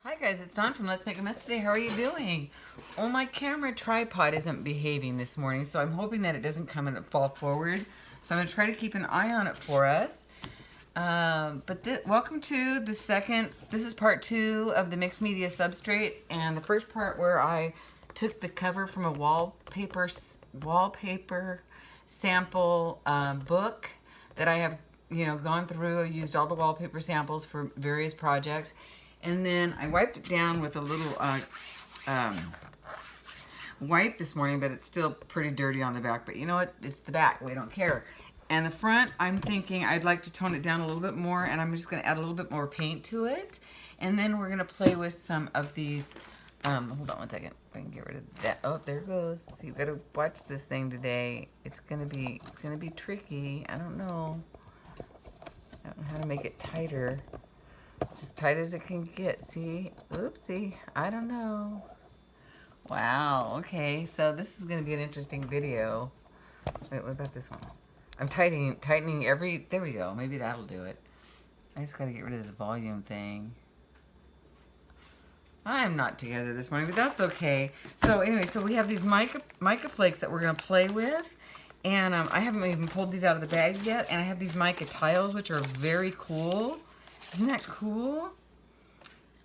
Hi guys, it's Dawn from Let's Make a Mess today. How are you doing? Oh, my camera tripod isn't behaving this morning, so I'm hoping that it doesn't come and fall forward. So I'm going to try to keep an eye on it for us. Welcome to the second, this is part 2 of the mixed media substrate, and the first part where I took the cover from a wallpaper sample book that I have gone through. I used all the wallpaper samples for various projects. And then I wiped it down with a little wipe this morning, but it's still pretty dirty on the back. But you know what? It's the back. We don't care. And the front, I'm thinking I'd like to tone it down a little bit more, and I'm just going to add a little bit more paint to it. And then we're going to play with some of these. Hold on one second. I can get rid of that. Oh, there it goes. So you've got to watch this thing today. It's gonna be tricky. I don't know how to make it tighter. It's as tight as it can get. See? Oopsie. I don't know. Wow. Okay. So this is going to be an interesting video. Wait, what about this one? I'm tightening every... There we go. Maybe that'll do it. I just got to get rid of this volume thing. I'm not together this morning, but that's okay. So anyway, so we have these mica flakes that we're going to play with. And I haven't even pulled these out of the bags yet. And I have these mica tiles, which are very cool. Isn't that cool?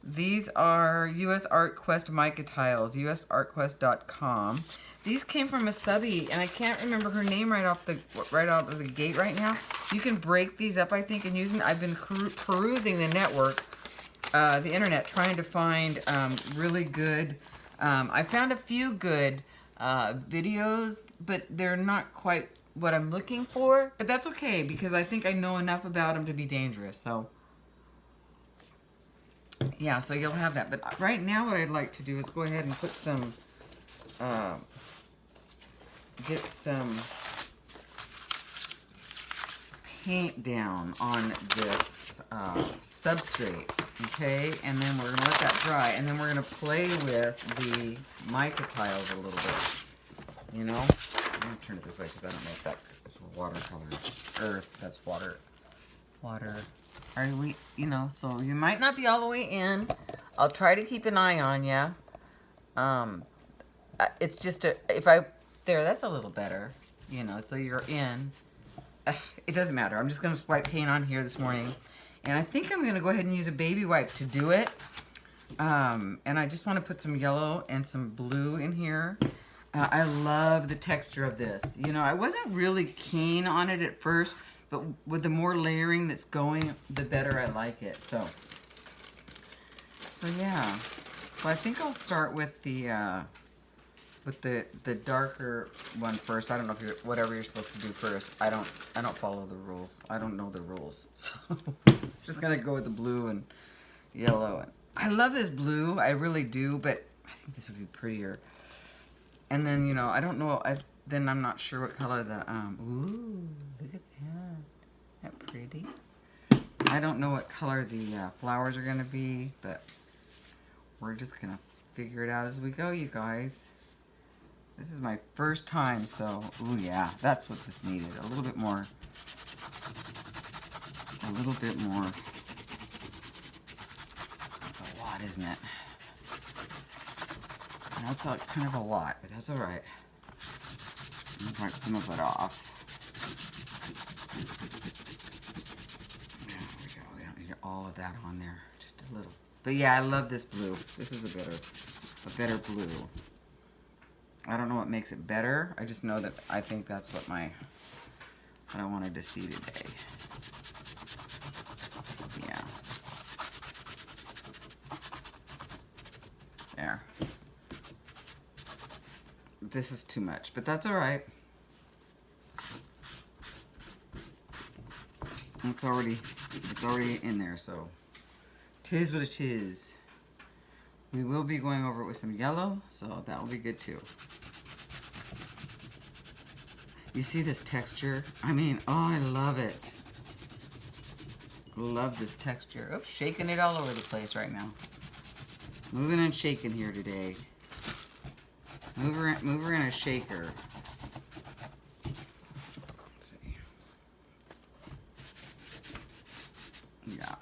These are US Art Quest mica tiles, usartquest.com. These came from a subby, and I can't remember her name right out of the gate right now. You can break these up, I think, and use them. I've been perusing the network, the internet, trying to find really good. I found a few good videos, but they're not quite what I'm looking for. But that's okay, because I think I know enough about them to be dangerous. So yeah, so you'll have that. But right now what I'd like to do is go ahead and put some, get some paint down on this substrate, okay? And then we're gonna let that dry, and then we're gonna play with the mica tiles a little bit, you know? I'm gonna turn it this way because I don't know if that's watercolors, or if that's water. Are we, so you might not be all the way in. I'll try to keep an eye on you. It's just there, that's a little better, so you're in. It doesn't matter. I'm just going to wipe paint on here this morning. And I think I'm going to go ahead and use a baby wipe to do it. And I just want to put some yellow and some blue in here. I love the texture of this. I wasn't really keen on it at first, but with the more layering that's going, the better I like it. So yeah. So I think I'll start with the darker one first. I don't know if whatever you're supposed to do first. I don't follow the rules. I don't know the rules. So just gonna go with the blue and yellow. I love this blue. I really do, but I think this would be prettier. And then I don't know. Then I'm not sure what color the ooh, look at that. Isn't that pretty? I don't know what color the flowers are gonna be, but we're just gonna figure it out as we go, you guys. This is my first time, so ooh yeah, that's what this needed. A little bit more. That's a lot, isn't it? That's kind of a lot, but that's all right. Wipe some of it off. There we go. We don't need all of that on there. Just a little. But yeah, I love this blue. This is a better blue. I don't know what makes it better. I just know that I think that's what I wanted to see today. Yeah. There. This is too much, but that's all right. It's already in there, so tis what it is. We will be going over it with some yellow, so that will be good too. You see this texture? I mean, oh, I love it. Love this texture. Oops, shaking it all over the place right now. Moving and shaking here today. Move her in a shaker. Let's see. Yeah.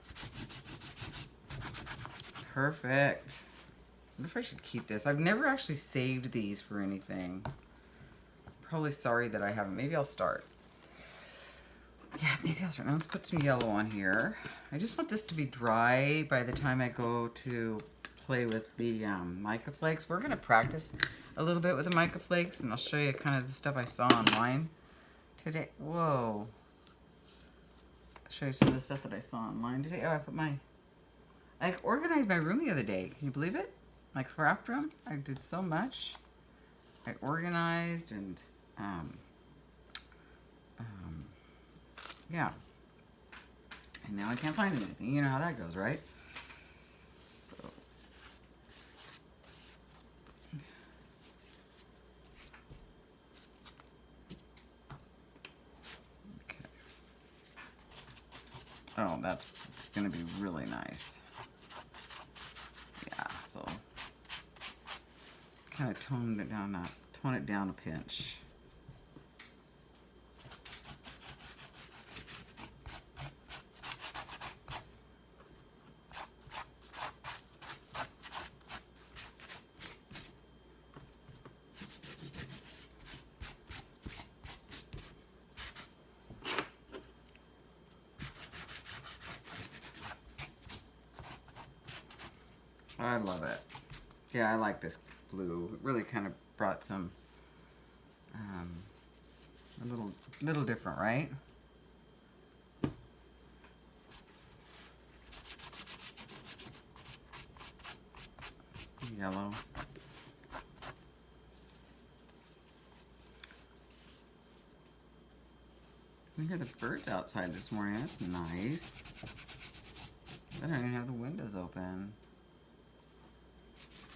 Perfect. I wonder if I should keep this. I've never actually saved these for anything. Probably sorry that I haven't. Maybe I'll start. Yeah, maybe I'll start. Now let's put some yellow on here. I just want this to be dry by the time I go to play with the mica flakes. We're going to practice a little bit with the mica flakes, and I'll show you kind of the stuff I saw online today. Whoa. I'll show you some of the stuff that I saw online today. Oh, I organized my room the other day. Can you believe it? My craft room. I did so much. I organized and yeah. And now I can't find anything. You know how that goes, right? So. Okay. Oh, that's going to be really nice. Yeah, so kind of tone it down a pinch. I love it. Yeah, I like this blue. It really kind of brought some, a little different, right? Yellow. We hear the birds outside this morning. That's nice. I don't even have the windows open.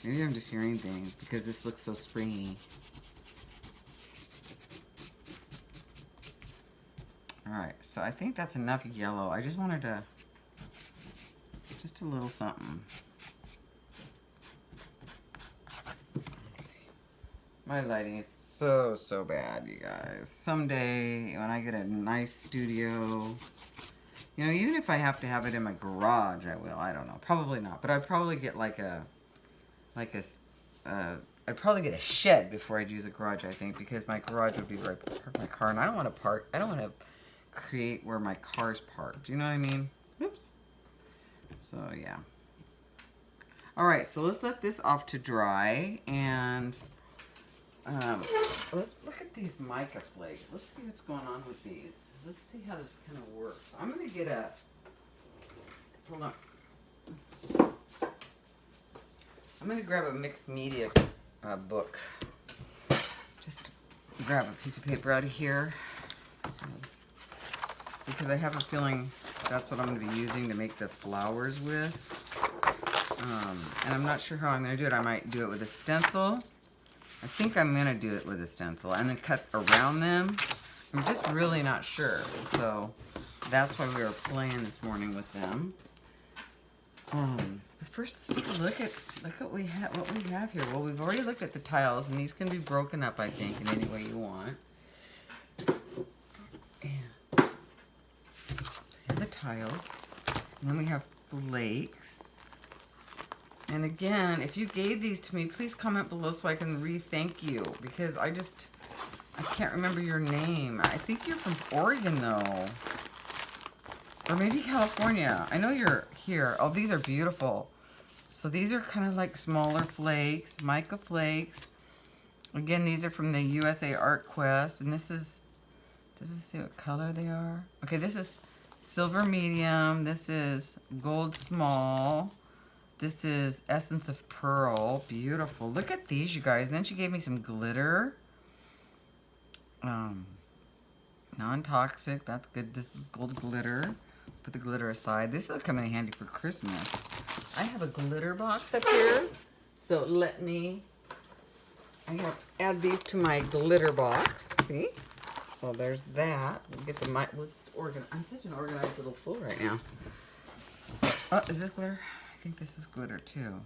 Maybe I'm just hearing things because this looks so springy. Alright, so I think that's enough yellow. I just wanted to, just a little something. My lighting is so bad, you guys. Someday, when I get a nice studio, you know, even if I have to have it in my garage, I will. I don't know. Probably not. But I'd probably get I'd probably get a shed before I'd use a garage, I think, because my garage would be right park my car, and I don't want to create where my car's parked. You know what I mean? Oops. So, yeah. All right, so let's let this off to dry, and let's look at these mica flakes. Let's see what's going on with these. Let's see how this kind of works. I'm going to get hold on. I'm going to grab a mixed media book. Just grab a piece of paper out of here. Because I have a feeling that's what I'm going to be using to make the flowers with. And I'm not sure how I'm going to do it. I might do it with a stencil. I think I'm going to do it with a stencil and then cut around them. I'm just really not sure. So that's why we were playing this morning with them. But first, let's take a look at what we have here. Well, we've already looked at the tiles, and these can be broken up, I think, in any way you want. And we have the tiles, and then we have flakes. And again, if you gave these to me, please comment below so I can re-thank you, because I can't remember your name. I think you're from Oregon, though. Or maybe California. I know you're here. Oh, these are beautiful. So these are kind of like smaller flakes, mica flakes. Again, these are from the USA Art Quest. And this is, does it say what color they are? Okay, this is silver medium. This is gold small. This is essence of pearl. Beautiful. Look at these, you guys. And then she gave me some glitter. Non-toxic. That's good. This is gold glitter. Put the glitter aside. This will come in handy for Christmas. I have a glitter box up here. So let me add these to my glitter box. See? So there's that. We'll get let's organize. I'm such an organized little fool right now. Oh, is this glitter? I think this is glitter too.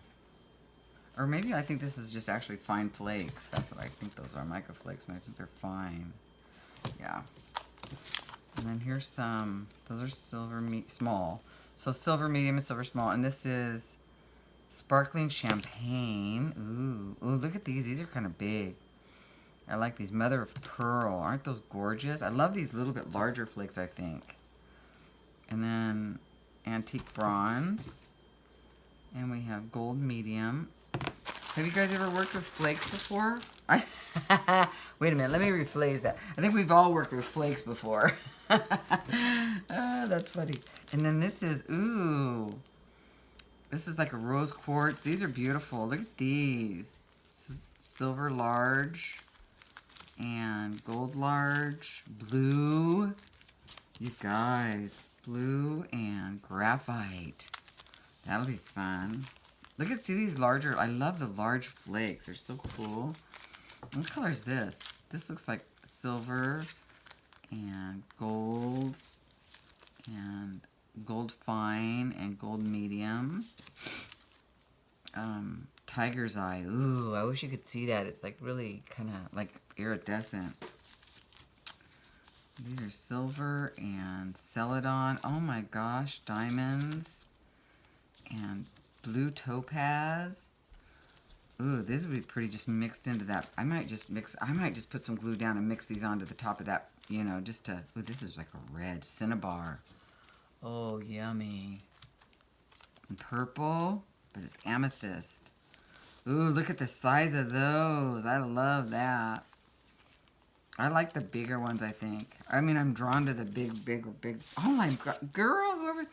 Or maybe I think this is just actually fine flakes. That's what I think those are, mica flakes, and I think they're fine. Yeah. And then here's some, those are silver small. So silver medium and silver small. And this is Sparkling champagne. Ooh, ooh, look at these. These are kind of big. I like these. Mother of pearl. Aren't those gorgeous? I love these little bit larger flakes, I think. And then antique bronze. And we have gold medium. Have you guys ever worked with flakes before? Wait a minute, let me rephrase that. I think we've all worked with flakes before. That's funny. And then this is, ooh. This is like a rose quartz. These are beautiful. Look at these. Silver large and gold large. Blue. You guys. Blue and graphite. That'll be fun. Look at, see these larger, I love the large flakes. They're so cool. What color is this? This looks like silver and gold fine and gold medium. Tiger's eye. Ooh, I wish you could see that. It's like really kind of like iridescent. These are silver and celadon. Oh my gosh, diamonds and blue topaz. Ooh, this would be pretty just mixed into that. I might just put some glue down and mix these onto the top of that, you know, just to, ooh, this is like a red cinnabar. Oh, yummy. And purple, but it's amethyst. Ooh, look at the size of those. I love that. I like the bigger ones, I think. I mean, I'm drawn to the big. Oh my God, girl, whoever.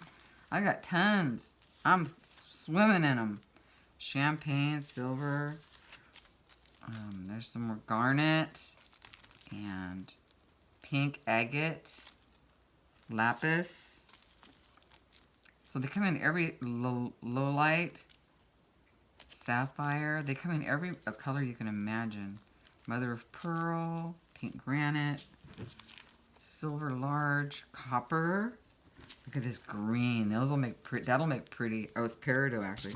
I got tons. I'm swimming in them. Champagne, silver. There's some more garnet and pink agate, lapis. So they come in every low light, sapphire. They come in every color you can imagine. Mother of pearl, pink granite, silver large, copper. Look at this green. Those will make pretty. That'll make pretty. Oh, it's peridot actually.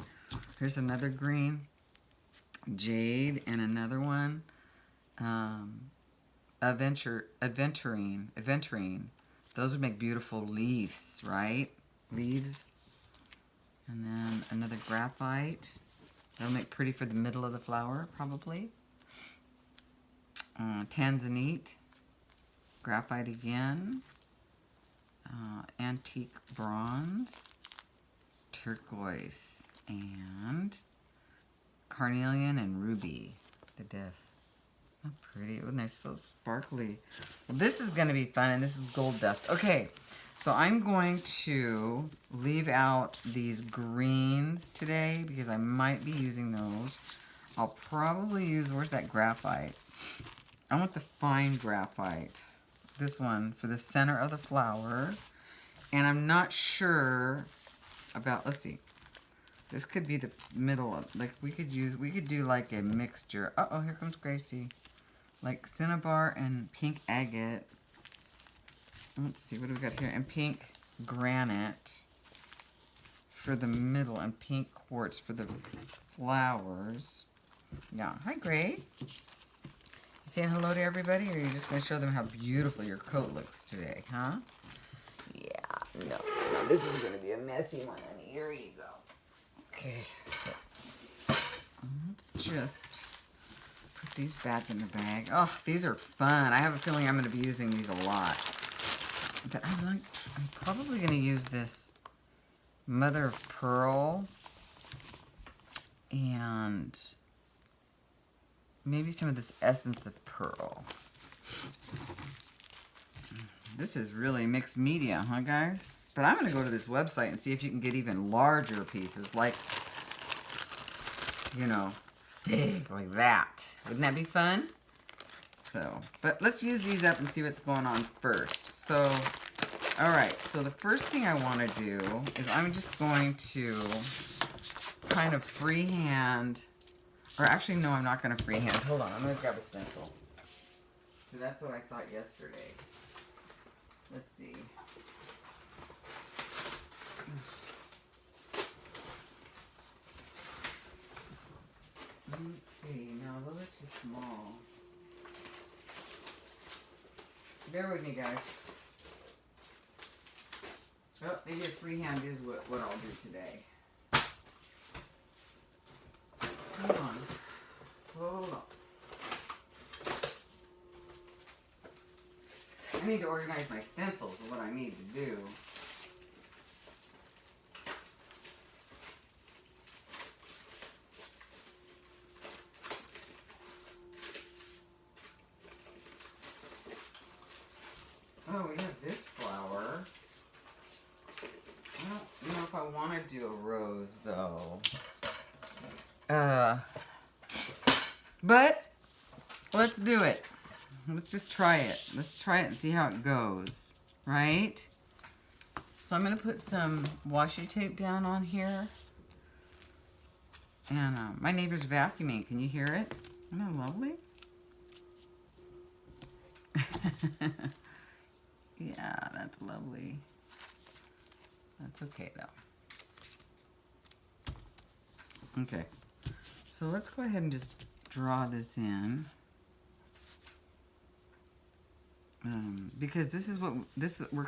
Here's another green, jade, and another one. Aventurine. Those would make beautiful leaves, right? Leaves. And then another graphite. That'll make pretty for the middle of the flower, probably. Tanzanite. Graphite again. Antique bronze. Turquoise. And carnelian and ruby. The diff. How pretty. Oh, they're so sparkly. Well, this is going to be fun, and this is gold dust. Okay, so I'm going to leave out these greens today because I might be using those. I'll probably use, where's that graphite? I want the fine graphite. This one for the center of the flower. And I'm not sure about, let's see. This could be the middle of, like we could do like a mixture. Uh-oh, here comes Gracie. Like cinnabar and pink agate. Let's see, what do we got here? And pink granite for the middle and pink quartz for the flowers. Yeah, hi Gray. You saying hello to everybody, or are you just going to show them how beautiful your coat looks today, huh? Yeah, no, this is going to be a messy one, honey. Here you go. Okay, so let's just put these back in the bag. Oh, these are fun. I have a feeling I'm going to be using these a lot. But I'm probably going to use this mother of pearl and maybe some of this essence of pearl. This is really mixed media, huh, guys? But I'm going to go to this website and see if you can get even larger pieces, like, you know, big, like that. Wouldn't that be fun? So, but let's use these up and see what's going on first. So, all right, so the first thing I want to do is I'm just going to kind of freehand, or actually, no, I'm not going to freehand. Hold on, I'm going to grab a stencil. That's what I thought yesterday. Let's see. Let's see. No, those are too small. Bear with me, guys. Oh, maybe a freehand is what I'll do today. need to organize my stencils is what I need to do. Oh, we have this flower. I don't know if I want to do a rose, though. But let's do it. Let's just try it. Let's try it and see how it goes, right? So I'm going to put some washi tape down on here. And my neighbor's vacuuming. Can you hear it? Isn't that lovely? Yeah, that's lovely. That's okay, though. Okay. So let's go ahead and just draw this in. Because this is what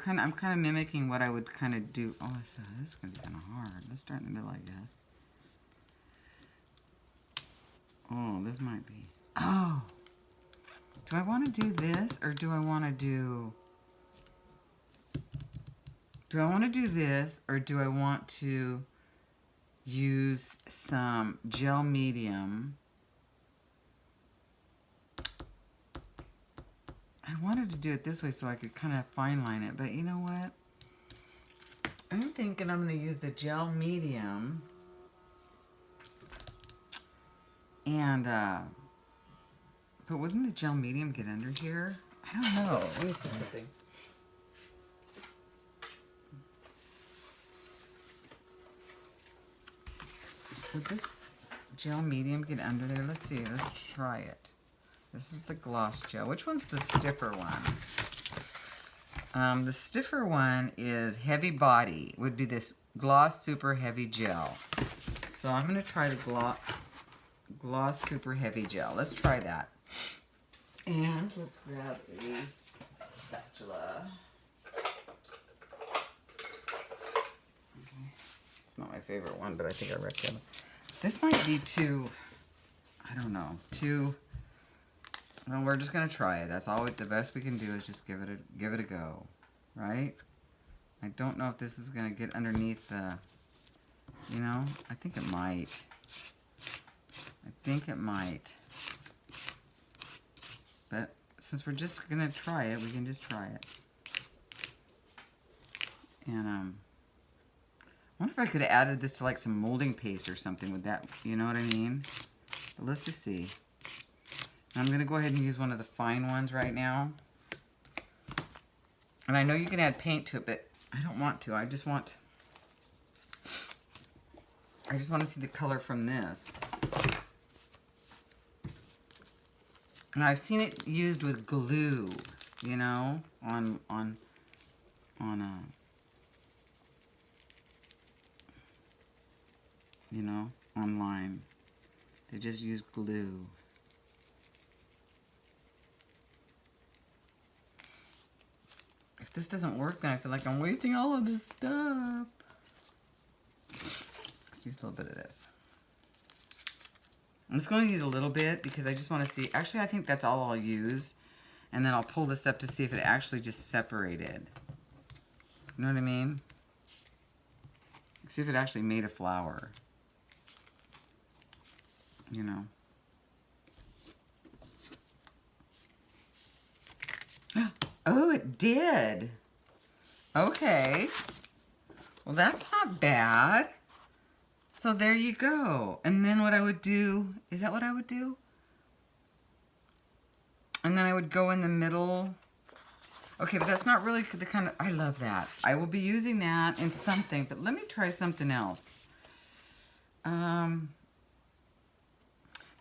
I'm kind of mimicking what I would kind of do. Oh, this is going to be kind of hard. Let's start in the middle, I guess. Oh, this might be. Oh, do I want to do this or do I want to do? Do I want to do this or do I want to use some gel medium? I wanted to do it this way so I could kind of fine line it, but you know what? I'm thinking I'm going to use the gel medium and, but wouldn't the gel medium get under here? I don't know. Let me see something. Would this gel medium get under there? Let's see. Let's try it. This is the gloss gel. Which one's the stiffer one? The stiffer one is heavy body. Would be this gloss super heavy gel. So I'm going to try the gloss super heavy gel. Let's try that. And let's grab a spatula. It's not my favorite one, but I think I recommend it. This might be too, I don't know, too, well, we're just going to try it. That's all, the best we can do is just give it a go, right? I don't know if this is going to get underneath the, you know, I think it might. I think it might. But since we're just going to try it, we can just try it. And, I wonder if I could have added this to like some molding paste or something with that, you know what I mean? But let's just see. I'm going to go ahead and use one of the fine ones right now. And I know you can add paint to it, but I don't want to. I just want to see the color from this. And I've seen it used with glue, you know, on you know, online. They just use glue. If this doesn't work, then I feel like I'm wasting all of this stuff. Let's use a little bit of this. I'm just going to use a little bit because I just want to see. Actually, I think that's all I'll use. And then I'll pull this up to see if it actually just separated. You know what I mean? See if it actually made a flower. You know. Oh, it did. Okay. Well, that's not bad. So there you go. And then what I would do, is that what I would do? And then I would go in the middle. Okay, but that's not really the kind of, I love that. I will be using that in something, but let me try something else.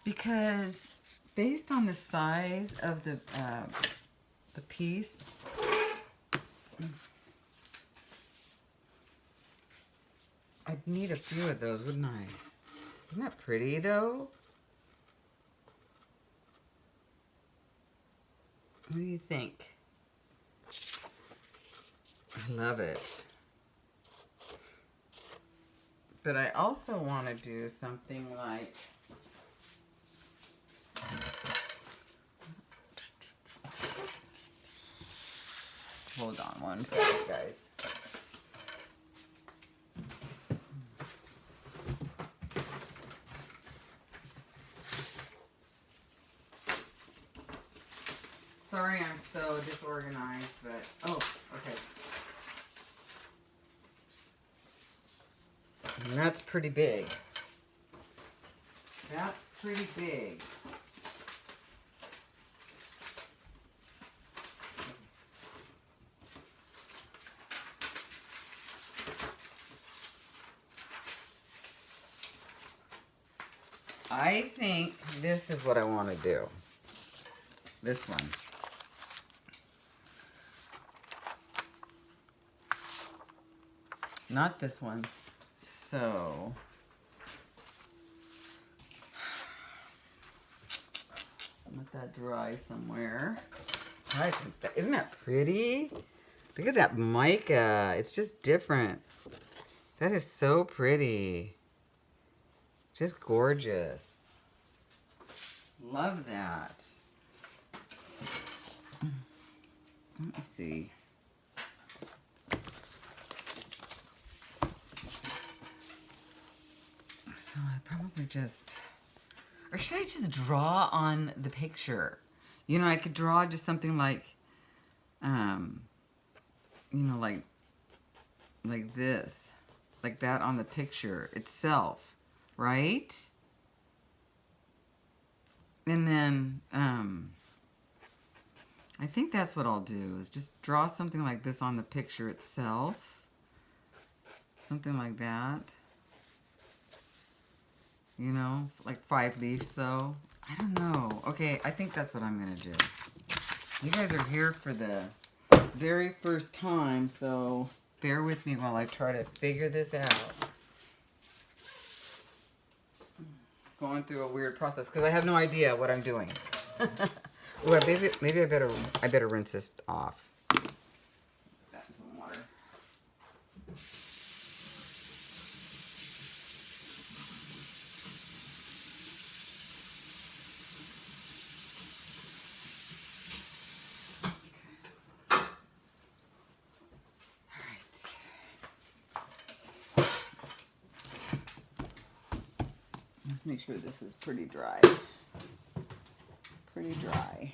Because based on the size of the piece, I'd need a few of those, wouldn't I? Isn't that pretty, though? What do you think? I love it. But I also want to do something like... Hold on one second, guys. Sorry I'm so disorganized, but, oh, okay. And that's pretty big. That's pretty big. I think this is what I want to do. This one. Not this one. So, let that dry somewhere. I think that, isn't that pretty? Look at that mica. It's just different. That is so pretty. Just gorgeous. Love that. Let me see. So I probably just, or should I just draw on the picture? You know, I could draw just something like, you know, like this, like that on the picture itself, right? And then, I think that's what I'll do, is just draw something like this on the picture itself. Something like that. You know, like 5 leaves though. I don't know. Okay, I think that's what I'm gonna do. You guys are here for the very first time, so bear with me while I try to figure this out. Going through a weird process because I have no idea what I'm doing. Well, maybe I better rinse this off. That in some water. Let's make sure this is pretty dry. Pretty dry.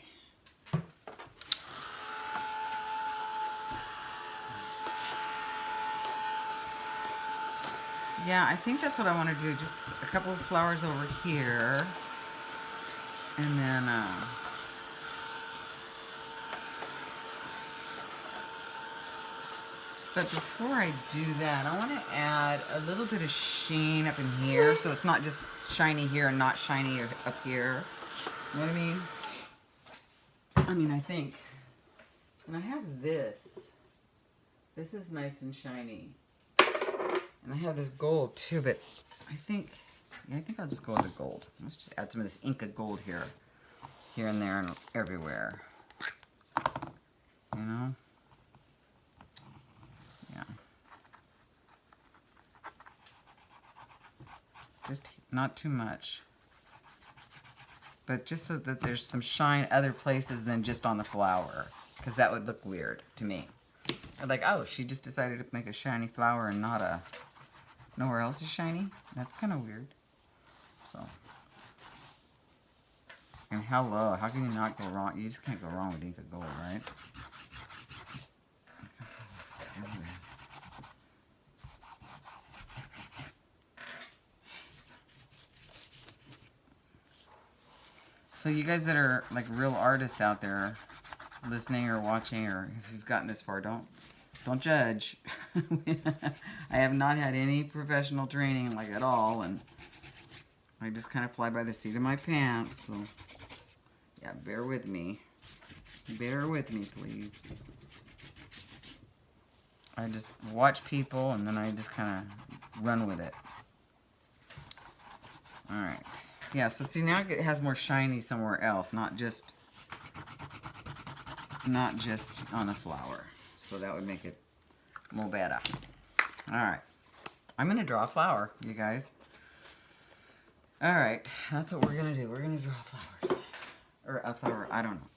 Yeah, I think that's what I want to do. Just a couple of flowers over here. And then, but before I do that, I want to add a little bit of sheen up in here, so it's not just shiny here and not shiny up here. You know what I mean? I mean, I think. And I have this. This is nice and shiny. And I have this gold too, but I think, yeah, I think I'll just go with the gold. Let's just add some of this Inca gold here. Here and there and everywhere. You know? Yeah. Just not too much. But just so that there's some shine other places than just on the flower. Because that would look weird to me. I'd like, oh, she just decided to make a shiny flower and not a... Nowhere else is shiny? That's kind of weird. So. And hello, how can you not go wrong? You just can't go wrong with Inca Gold, right? Anyways. So you guys that are like real artists out there listening or watching, or if you've gotten this far, don't judge. I have not had any professional training like at all, and I just kind of fly by the seat of my pants. So yeah, bear with me. Bear with me, please. I just watch people and then I just kind of run with it. All right. Yeah, so see now it has more shiny somewhere else, not just on the flower. So that would make it more better. All right. I'm going to draw a flower, you guys. All right. That's what we're going to do. We're going to draw flowers. Or a flower. I don't know.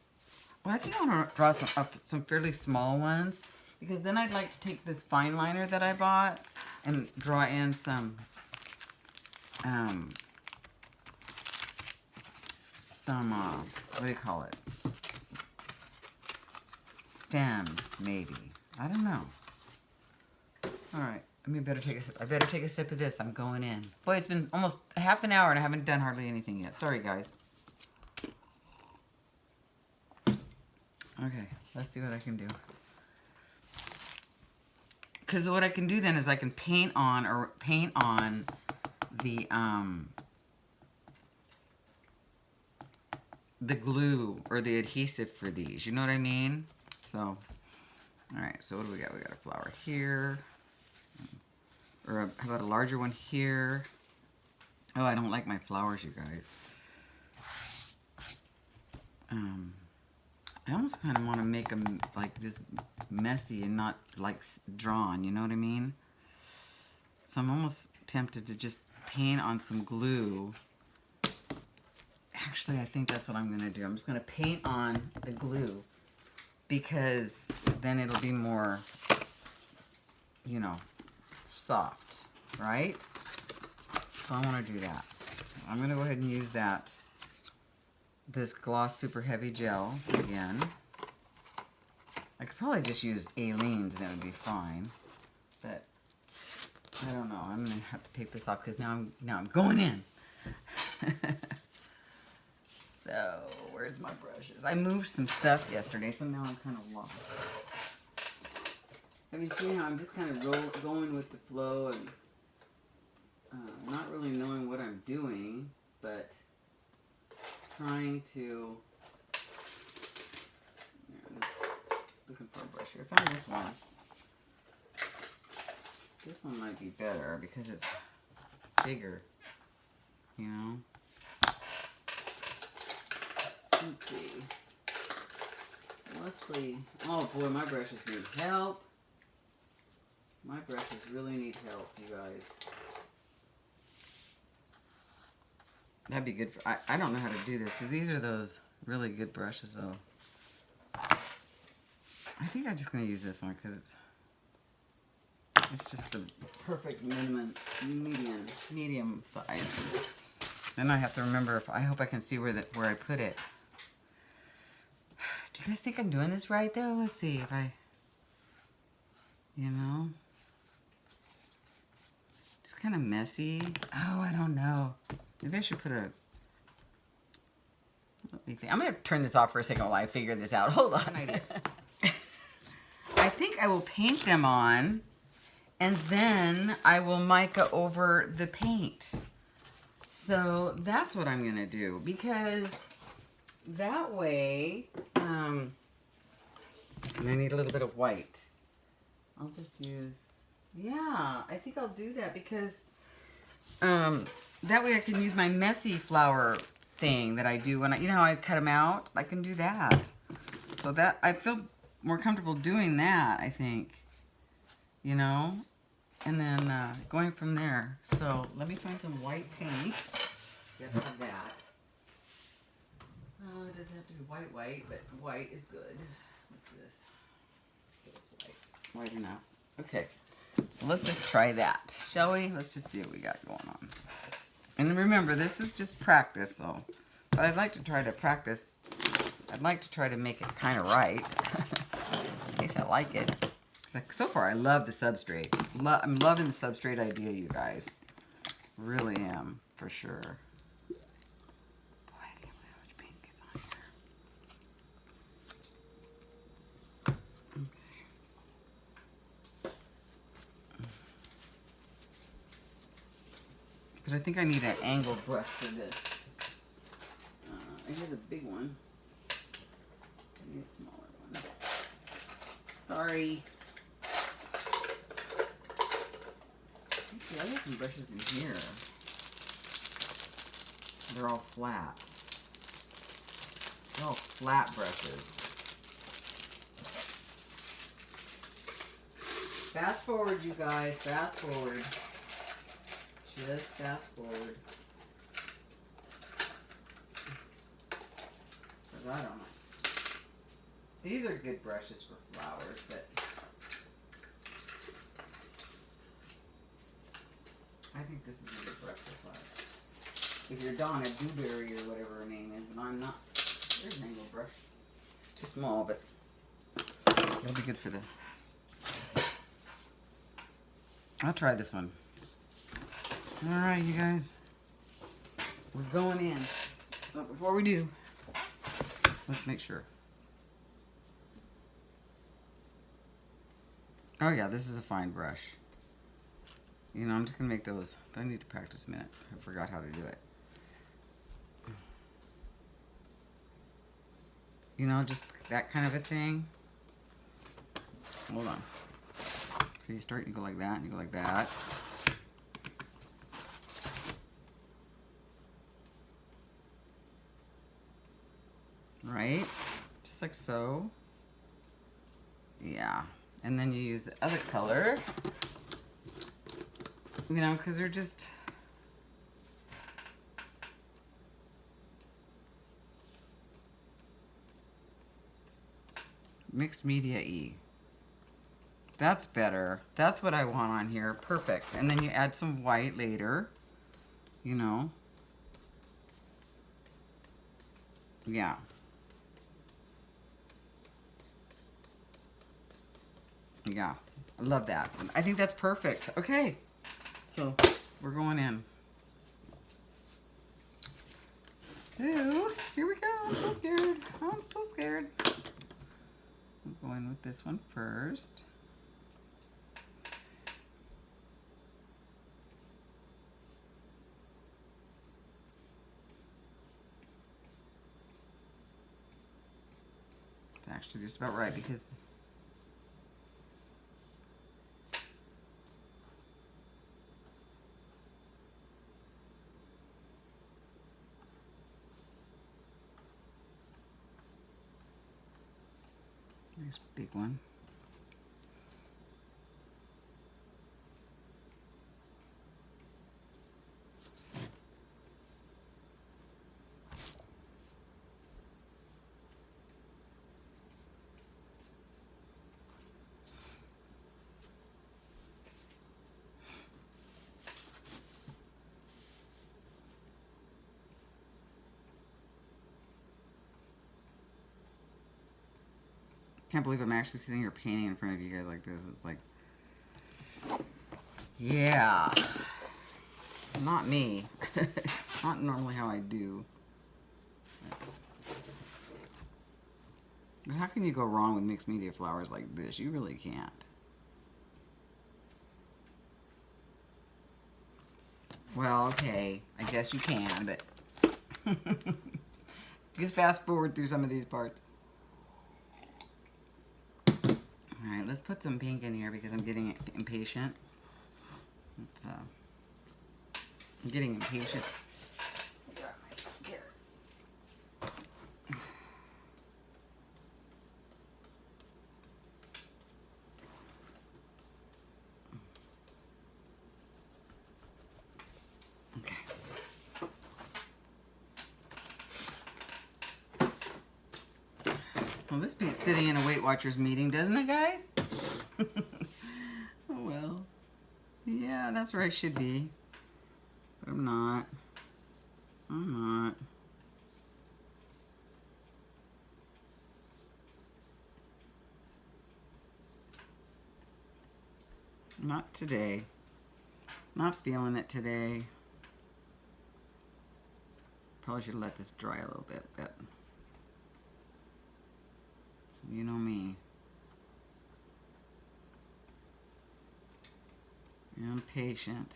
Well, I think I want to draw some fairly small ones, because then I'd like to take this fine liner that I bought and draw in some what do you call it? Stems, maybe. I don't know. All right, I better take a sip. I better take a sip of this. I'm going in. Boy, it's been almost half an hour and I haven't done hardly anything yet. Sorry, guys. Okay, let's see what I can do. Because what I can do then is I can paint on the glue or the adhesive for these. You know what I mean? So, all right. So what do we got? We got a flower here, or how about a larger one here? Oh, I don't like my flowers, you guys. I almost kind of want to make them like just messy and not like drawn, you know what I mean? So I'm almost tempted to just paint on some glue. Actually, I think that's what I'm going to do. I'm just going to paint on the glue, because then it'll be more, you know, soft, right? So I want to do that. I'm going to go ahead and use this Gloss Super Heavy Gel again. I could probably just use Aleene's and it would be fine, but I don't know. I'm gonna have to take this off because now I'm going in. So where's my brushes? I moved some stuff yesterday, so now I'm kind of lost. Have you seen how I'm just kind of going with the flow and not really knowing what I'm doing, but trying to, looking for a brush here. I found this one. This one might be better because it's bigger, you know. Let's see. Let's see. Oh boy, my brushes need help. My brushes really need help, you guys. That'd be good for, I don't know how to do this, but these are those really good brushes though. I think I'm just gonna use this one because it's just the perfect medium size. Then I have to remember I hope I can see where I put it. Do you guys think I'm doing this right though? Let's see if I, you know, just kind of messy. Oh, I don't know. Maybe I should put a, let me think. I'm going to turn this off for a second while I figure this out. Hold on. I think I will paint them on, and then I will mica over the paint. So that's what I'm going to do, because that way, and I need a little bit of white. I'll just use, yeah, I think I'll do that because that way I can use my messy flower thing that I do when you know how I cut them out? I can do that. So that, I feel more comfortable doing that, I think. You know? And then going from there. So let me find some white paint. Get rid of that. It doesn't have to be white, but white is good. What's this? Okay, it's white. White enough. Okay. So let's just try that, shall we? Let's just see what we got going on. And remember, this is just practice, so. But I'd like to try to practice. I'd like to try to make it kind of right. In case I like it. So far, I love the substrate. I'm loving the substrate idea, you guys. Really am, for sure. Boy, I can't believe how much paint gets on here. But I think I need an angled brush for this. Here's a big one. I need a smaller one. Sorry. I have some brushes in here. They're all flat. They're all flat brushes. Fast forward, you guys. Fast forward. Just fast forward. Because I don't know. These are good brushes for flowers, but I think this is a good brush for flowers. If you're Donna Dewberry or whatever her name is, but I'm not. There's an angled brush. Too small, but it'll be good for the... I'll try this one. Alright, you guys. We're going in. But before we do, let's make sure. Oh yeah, this is a fine brush. You know, I'm just going to make those. But I need to practice a minute. I forgot how to do it. You know, just that kind of a thing. Hold on. So you start, you go like that, and you go like that. Right? Just like so. Yeah. And then you use the other color. You know, because they're just... Mixed Media E. That's better. That's what I want on here. Perfect. And then you add some white later. You know. Yeah. Yeah. I love that. I think that's perfect. Okay. So, we're going in. So, here we go. I'm so scared. I'm so scared. I'm going with this one first. It's actually just about right because nice big one. Can't believe I'm actually sitting here painting in front of you guys like this. It's like, yeah, not me. Not normally how I do. But how can you go wrong with mixed media flowers like this? You really can't. Well, okay, I guess you can, but just fast forward through some of these parts. Alright, let's put some pink in here because I'm getting impatient. I'm getting impatient. Okay. Well, this beats sitting in a Weight Watchers meeting, doesn't it, guys? Oh, well. Yeah, that's where I should be. But I'm not. I'm not. Not today. Not feeling it today. Probably should let this dry a little bit, but you know me. I'm patient.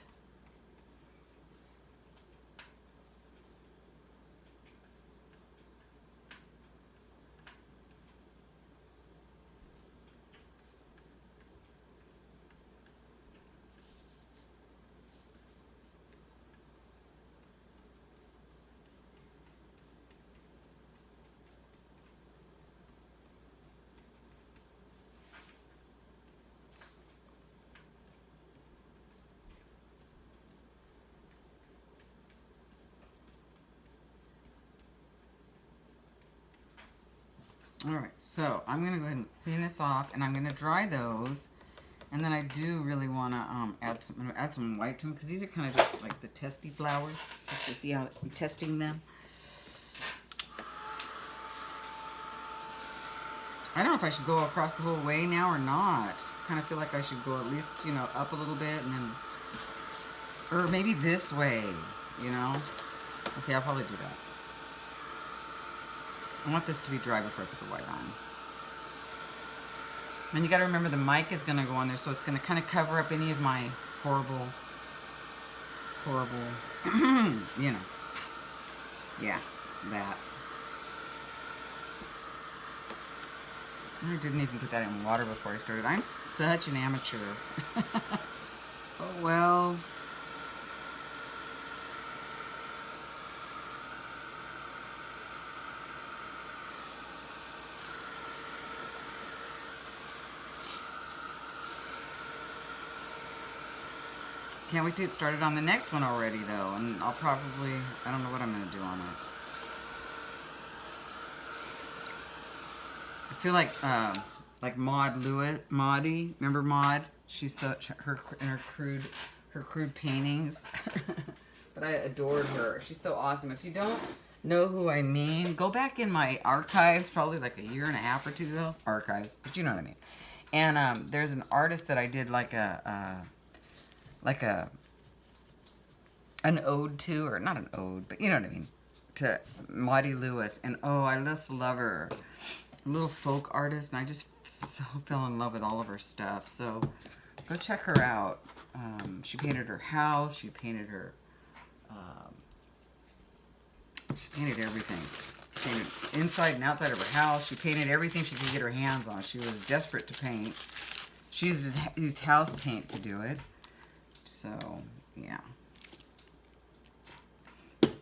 All right, so I'm going to go ahead and clean this off, and I'm going to dry those. And then I do really want to add some white to them, because these are kind of just like the testy flowers, just to see how I'm testing them. I don't know if I should go across the whole way now or not. Kind of feel like I should go at least, you know, up a little bit, and then, or maybe this way, you know. Okay, I'll probably do that. I want this to be dry before I put the white on. And you got to remember the mic is going to go on there, so it's going to kind of cover up any of my horrible, you know, yeah, that. I didn't even put that in water before I started. I'm such an amateur. Oh, well. Can't wait to get started on the next one already, though. And I'll probably, I don't know what I'm going to do on it. I feel like Maudie, remember Maud? She's such, her crude paintings. But I adored her. She's so awesome. If you don't know who I mean, go back in my archives, probably like a year and a half or two ago. Archives, but you know what I mean. And there's an artist that I did like an ode to, or not an ode, but you know what I mean, to Maudie Lewis. And oh, I just love her. A little folk artist, and I just so fell in love with all of her stuff. So go check her out. She painted her house. She painted her. She painted everything. She painted inside and outside of her house. She painted everything she could get her hands on. She was desperate to paint. She used house paint to do it. So, yeah. Okay.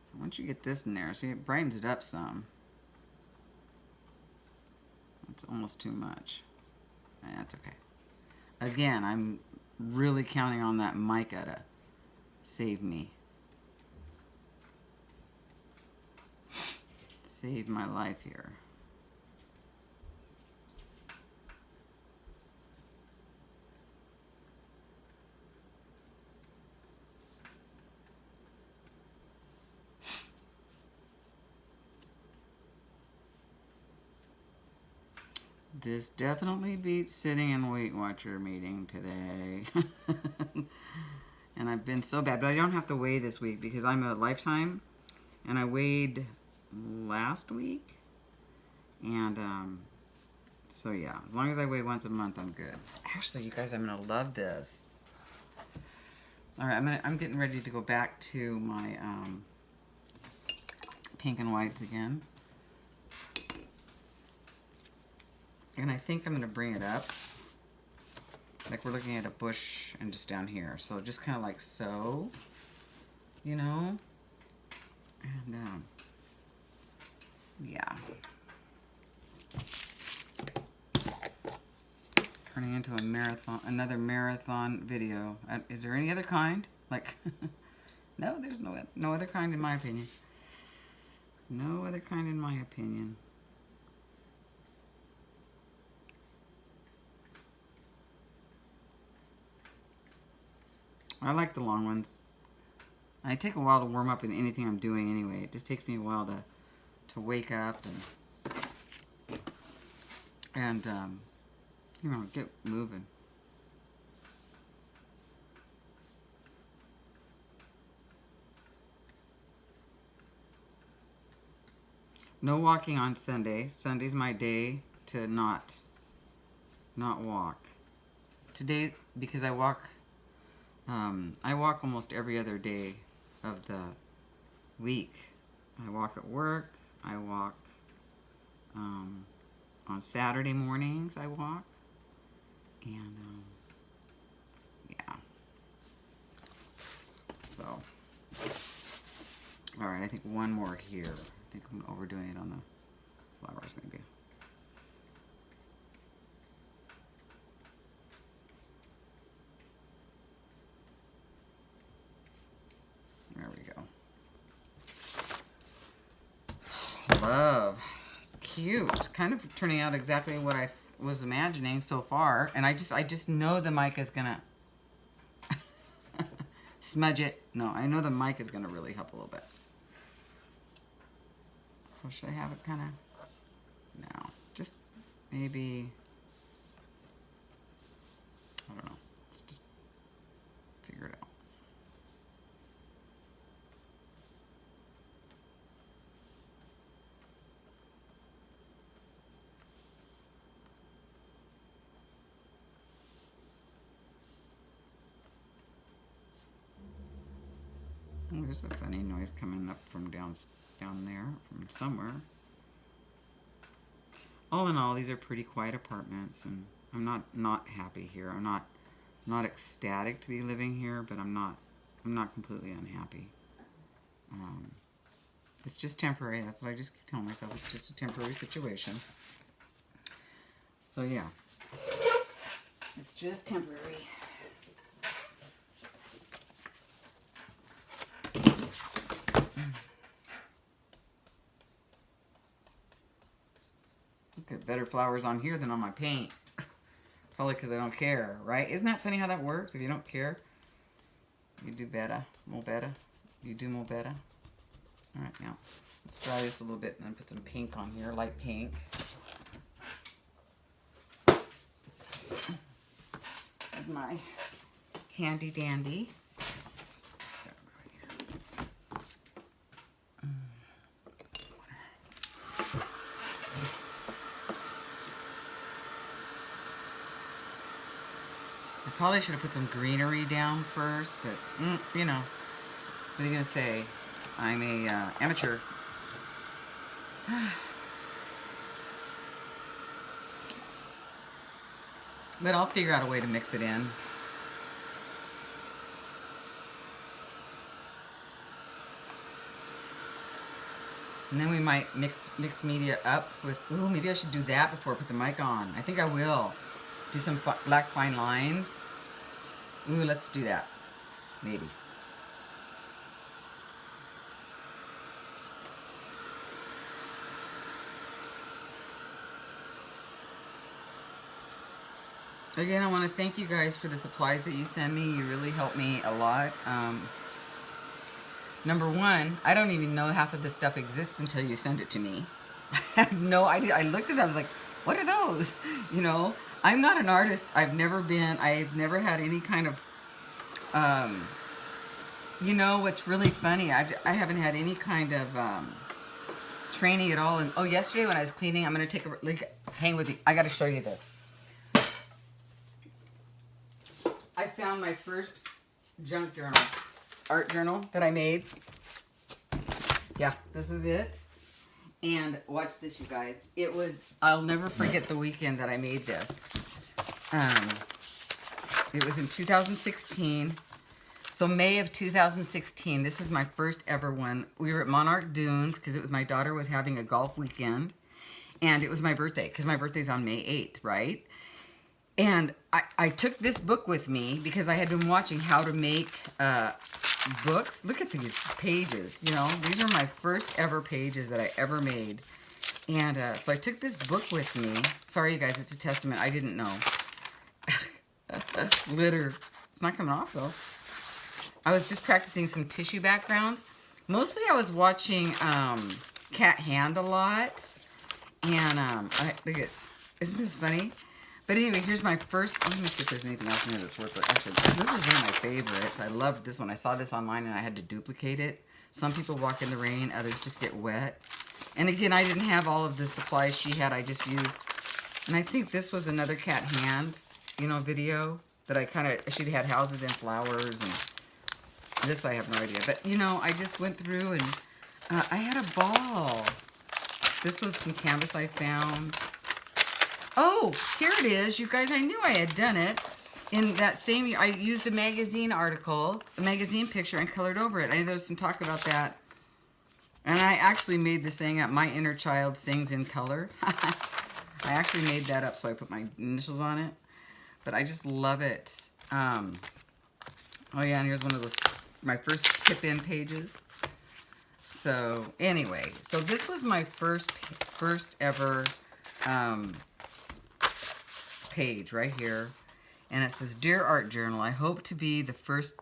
So once you get this in there, see, it brightens it up some. It's almost too much. That's okay. Again, I'm really counting on that mica to save me. Save my life here. This definitely beats sitting in Weight Watcher meeting today. And I've been so bad, but I don't have to weigh this week because I'm a Lifetime, and I weighed last week. And so yeah, as long as I weigh once a month, I'm good. Actually, you guys, I'm gonna love this. All right, I'm getting ready to go back to my pink and whites again. And I think I'm going to bring it up. Like we're looking at a bush and just down here. So just kind of like so, you know. And yeah. Turning into a marathon, another marathon video. Is there any other kind? Like, no, there's no other kind in my opinion. No other kind in my opinion. I like the long ones. I take a while to warm up in anything I'm doing anyway. It just takes me a while to wake up and you know, get moving. No walking on Sunday. Sunday's my day to not walk. Today, because I walk almost every other day of the week. I walk at work. I walk on Saturday mornings. I walk, and yeah. So, all right. I think one more here. I think I'm overdoing it on the flowers, maybe. There we go. cute. Kind of turning out exactly what I was imagining so far. And I just know the mic is gonna smudge it. No, I know the mic is gonna really help a little bit. So should I have it kind of, no, just maybe, I don't know. Let's just figure it out. Oh, there's a funny noise coming up from down there, from somewhere. All in all, these are pretty quiet apartments, and I'm not happy here. I'm not ecstatic to be living here, but I'm not completely unhappy. It's just temporary. That's what I just keep telling myself. It's just a temporary situation. So yeah, it's just temporary. Get better flowers on here than on my paint. Probably because I don't care, right? Isn't that funny how that works? If you don't care, you do better, more better. You do more better. All right, now let's dry this a little bit and then put some pink on here, light pink. With my handy dandy. Probably should have put some greenery down first, but you know, what are you gonna say? I'm a amateur. But I'll figure out a way to mix it in. And then we might mix media up with, ooh, maybe I should do that before I put the mic on. I think I will. Do some black fine lines. Ooh, let's do that. Maybe. Again, I want to thank you guys for the supplies that you send me. You really help me a lot. Number one, I don't even know half of this stuff exists until you send it to me. I have no idea. I looked at it, I was like, what are those? You know, I'm not an artist. I've never had any kind of, you know, what's really funny, I haven't had any kind of training at all. And oh, yesterday when I was cleaning, I'm going to take hang with you. I got to show you this. I found my first junk journal, art journal that I made. Yeah, this is it. And watch this, you guys. It was, I'll never forget the weekend that I made this. It was in 2016. So May of 2016, this is my first ever one. We were at Monarch Dunes because it was my daughter was having a golf weekend. And it was my birthday because my birthday's on May 8th, right? And I took this book with me because I had been watching how to make books. Look at these pages, you know. These are my first ever pages that I ever made. And so I took this book with me. Sorry, you guys, it's a testament. I didn't know. Glitter. It's not coming off, though. I was just practicing some tissue backgrounds. Mostly I was watching Cat Hand a lot. And look at, isn't this funny? But anyway, here's my first, let me see if there's anything else in here that's worth it. Actually, this was one of my favorites. I loved this one. I saw this online and I had to duplicate it. Some people walk in the rain, others just get wet. And again, I didn't have all of the supplies she had. I just used, and I think this was another Cat Hand, you know, video that I kind of, she had houses and flowers, and this I have no idea. But, you know, I just went through and I had a ball. This was some canvas I found. Oh, here it is. You guys, I knew I had done it. In that same year, I used a magazine article, a magazine picture, and colored over it. I know there was some talk about that. And I actually made this saying up, my inner child sings in color. I actually made that up, so I put my initials on it. But I just love it. Oh yeah, and here's one of those, my first tip-in pages. So So anyway, so this was my first ever page right here, and it says, "Dear Art Journal, I hope this to be the first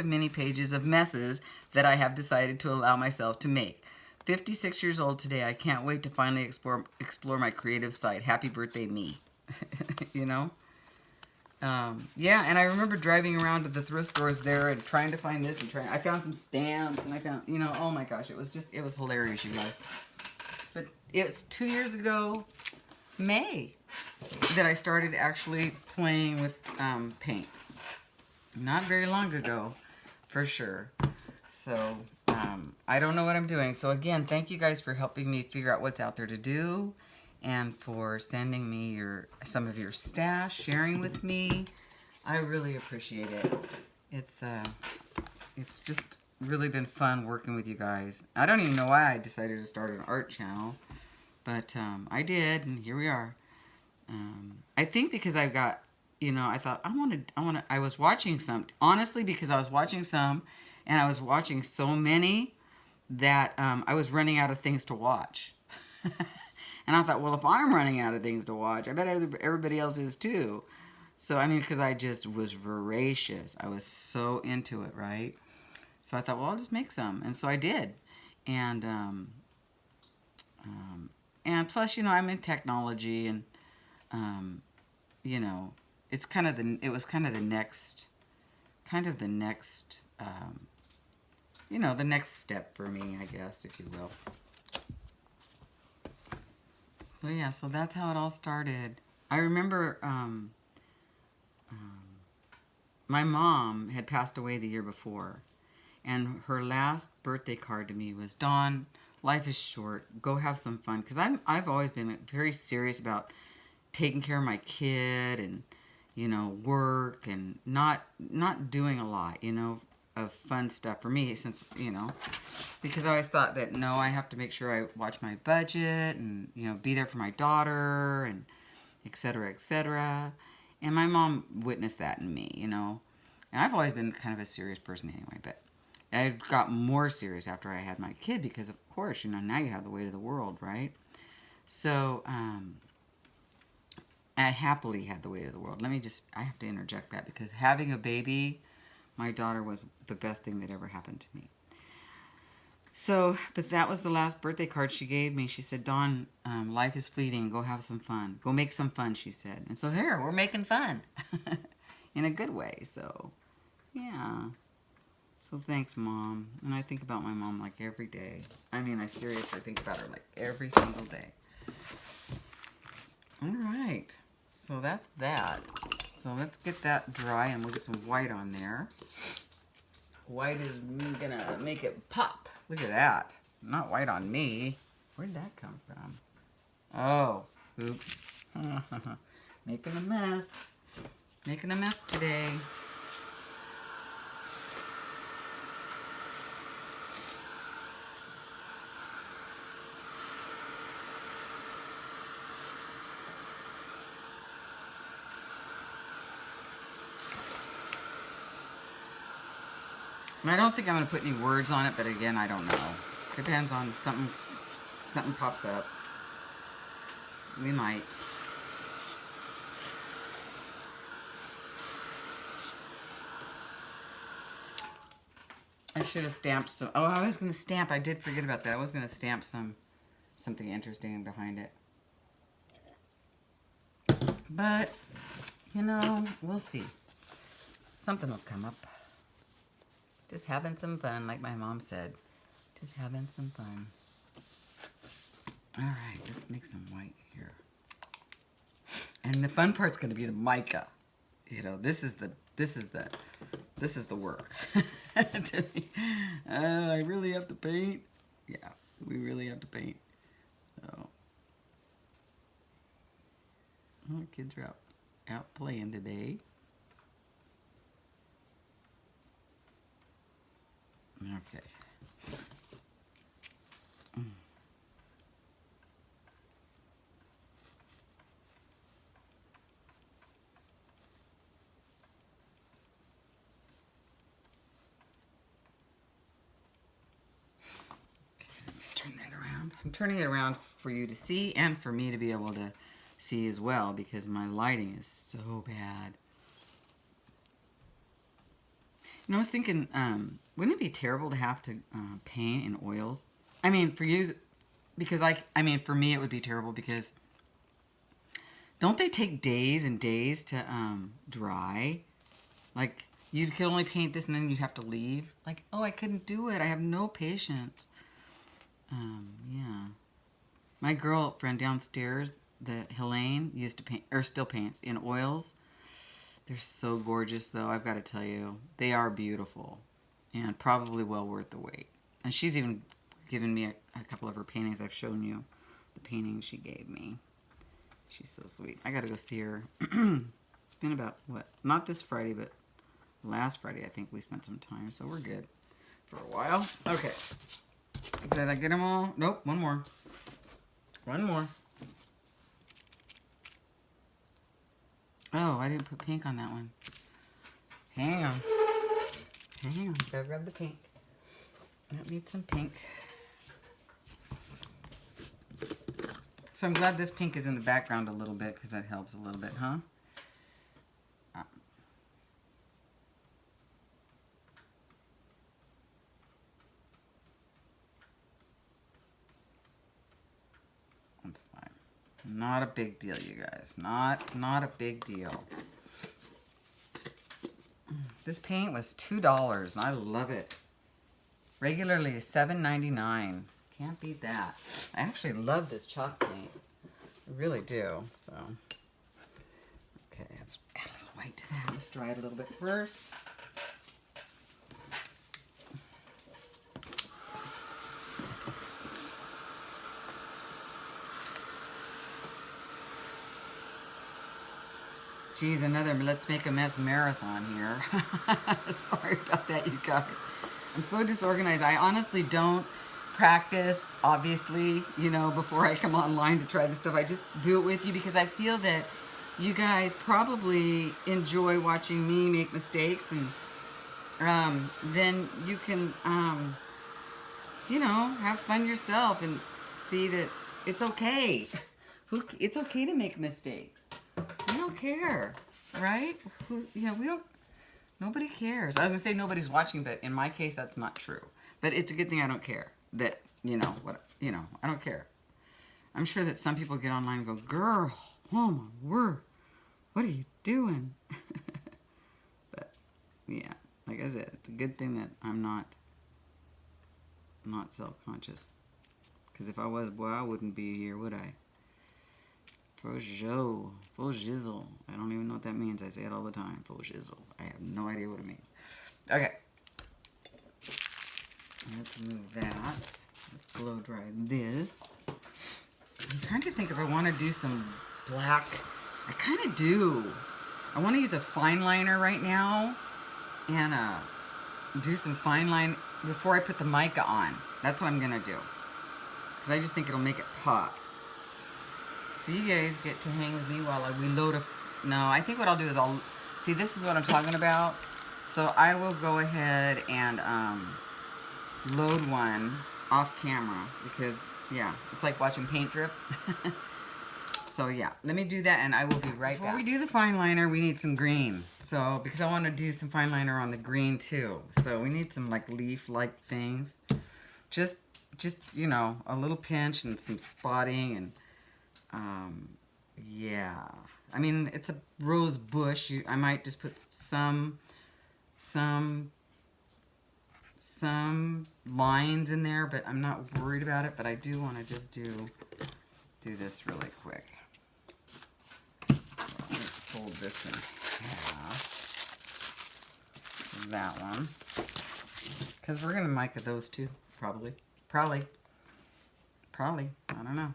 of many pages of messes that I have decided to allow myself to make. 56 years old today. I can't wait to finally explore my creative side. Happy birthday, me." You know? Yeah, and I remember driving around to the thrift stores there and trying to find this and I found some stamps and I found, you know, oh my gosh, it was hilarious, you guys. But it's 2 years ago, May, that I started actually playing with paint. Not very long ago, for sure. So, I don't know what I'm doing. So again, thank you guys for helping me figure out what's out there to do, and for sending me some of your stash, sharing with me. I really appreciate it. It's just really been fun working with you guys. I don't even know why I decided to start an art channel, but I did, and here we are. I think because I got, you know, I thought I was watching some, honestly, because I was watching some, and I was watching so many that I was running out of things to watch. And I thought, well, if I'm running out of things to watch, I bet everybody else is too. So, I mean, because I just was voracious. I was so into it, right? So I thought, well, I'll just make some. And so I did. And plus, you know, I'm in technology, and, you know, it was kind of the next, you know, the next step for me, I guess, if you will. So yeah, so that's how it all started. I remember my mom had passed away the year before, and her last birthday card to me was, "Dawn, life is short. Go have some fun." Because I've always been very serious about taking care of my kid and, you know, work and not doing a lot, you know, of fun stuff for me, since, you know, because I always thought that, no, I have to make sure I watch my budget and, you know, be there for my daughter and et cetera, et cetera. And my mom witnessed that in me, you know. And I've always been kind of a serious person anyway, but I got more serious after I had my kid because, of course, you know, now you have the weight of the world, right? So, I happily had the weight of the world. I have to interject that, because having a baby, my daughter, was the best thing that ever happened to me. So, but that was the last birthday card she gave me. She said, "Dawn, life is fleeting. Go have some fun. Go make some fun," she said. And so here, we're making fun. In a good way, so, yeah. So thanks, Mom. And I think about my mom like every day. I mean, I seriously think about her like every single day. All right. So that's that. So let's get that dry, and we'll get some white on there. White is gonna make it pop. Look at that. Not white on me. Where did that come from? Oh, oops. Making a mess. Making a mess today. And I don't think I'm going to put any words on it, but again, I don't know. Depends on something pops up. We might. I should have stamped some. Oh, I was going to stamp. I did forget about that. I was going to stamp something interesting behind it. But, you know, we'll see. Something will come up. Just having some fun, like my mom said. Just having some fun. All right, let's make some white here. And the fun part's going to be the mica. You know, this is the work. To me. I really have to paint. Yeah, we really have to paint. So, oh, kids are out playing today. Okay. I'm turning it around for you to see and for me to be able to see as well because my lighting is so bad. You know, I was thinking, wouldn't it be terrible to have to paint in oils? I mean, for you, because I mean, for me it would be terrible because don't they take days and days to dry? Like, you could only paint this and then you'd have to leave. Like, oh, I couldn't do it. I have no patience. Yeah. My girlfriend downstairs, the Helene, used to paint, or still paints, in oils. They're so gorgeous, though, I've got to tell you. They are beautiful and probably well worth the wait. And she's even given me a couple of her paintings. I've shown you the paintings she gave me. She's so sweet. I got to go see her. It's been about, what, not this Friday, but last Friday, I think we spent some time, so we're good for a while. Okay. Did I get them all? Nope, one more. One more. Oh, I didn't put pink on that one. Hang on. Hang on. Gotta grab the pink. I need some pink. So I'm glad this pink is in the background a little bit because that helps a little bit, huh? That's fine. Not a big deal, you guys. Not a big deal. This paint was $2 and I love it. Regularly $7.99. Can't beat that. I actually love this chalk paint. I really do. So, okay, let's add a little white to that. Let's dry it a little bit first. Geez, another Let's Make a Mess marathon here. Sorry about that, you guys. I'm so disorganized. I honestly don't practice, obviously, you know, before I come online to try this stuff. I just do it with you because I feel that you guys probably enjoy watching me make mistakes, and then you can, you know, have fun yourself and see that it's okay. It's okay to make mistakes. We don't care, right? You know, we don't, nobody cares. I was gonna say nobody's watching, but in my case, that's not true. But it's a good thing I don't care. That, you know, I don't care. I'm sure that some people get online and go, girl, oh my word, what are you doing? But, yeah, like I said, it's a good thing that I'm not self-conscious. Because if I was, boy, I wouldn't be here, would I? Full jizzle. I don't even know what that means. I say it all the time. Full jizzle. I have no idea what it means. Okay. Let's move that. Let's blow dry this. I'm trying to think if I want to do some black. I kind of do. I want to use a fine liner right now and do some fine line before I put the mica on. That's what I'm going to do. Because I just think it'll make it pop. So you guys get to hang with me while I reload no, I think what I'll do is see, this is what I'm talking about. So I will go ahead and load one off camera because, yeah, it's like watching paint drip. So yeah, let me do that and I will be right back. Before we do the fine liner, we need some green. So, because I want to do some fine liner on the green too. So we need some like leaf-like things. Just, you know, a little pinch and some spotting and yeah, I mean, it's a rose bush. I might just put some lines in there, but I'm not worried about it. But I do want to just do this really quick. So I'm going to fold this in half. That one. Because we're going to mica those two, probably. I don't know.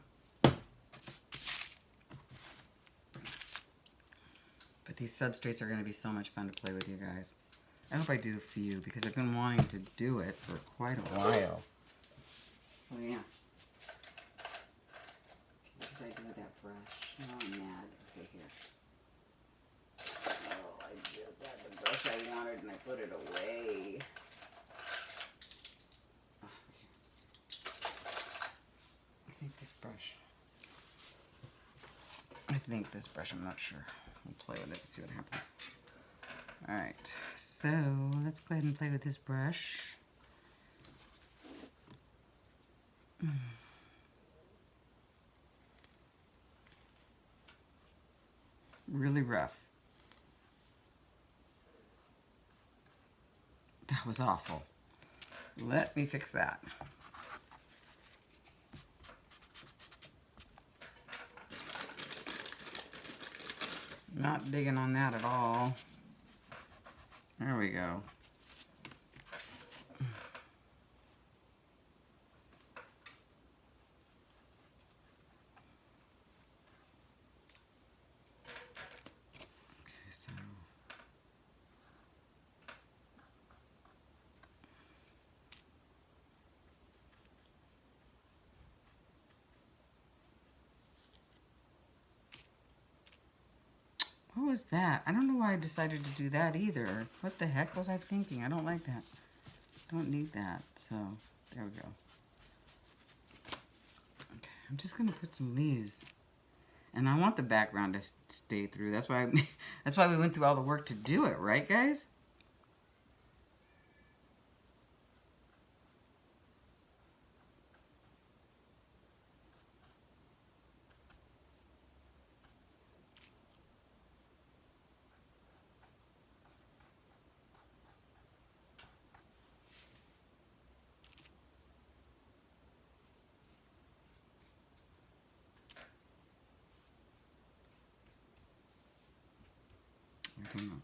But these substrates are going to be so much fun to play with, you guys. I hope I do a few because I've been wanting to do it for quite a while. So yeah. What did I do with that brush? Oh, I'm mad. Okay, here. Oh, I just had the brush I wanted and I put it away. I think this brush, I'm not sure. We'll play with it and see what happens. Alright, so let's go ahead and play with this brush. Really rough. That was awful. Let me fix that. Not digging on that at all. There we go. Okay, so what was that? I don't know why I decided to do that either. What the heck was I thinking? I don't like that. Don't need that. So, there we go. Okay, I'm just gonna put some leaves. And I want the background to stay through. That's why that's why we went through all the work to do it, right, guys? I don't know.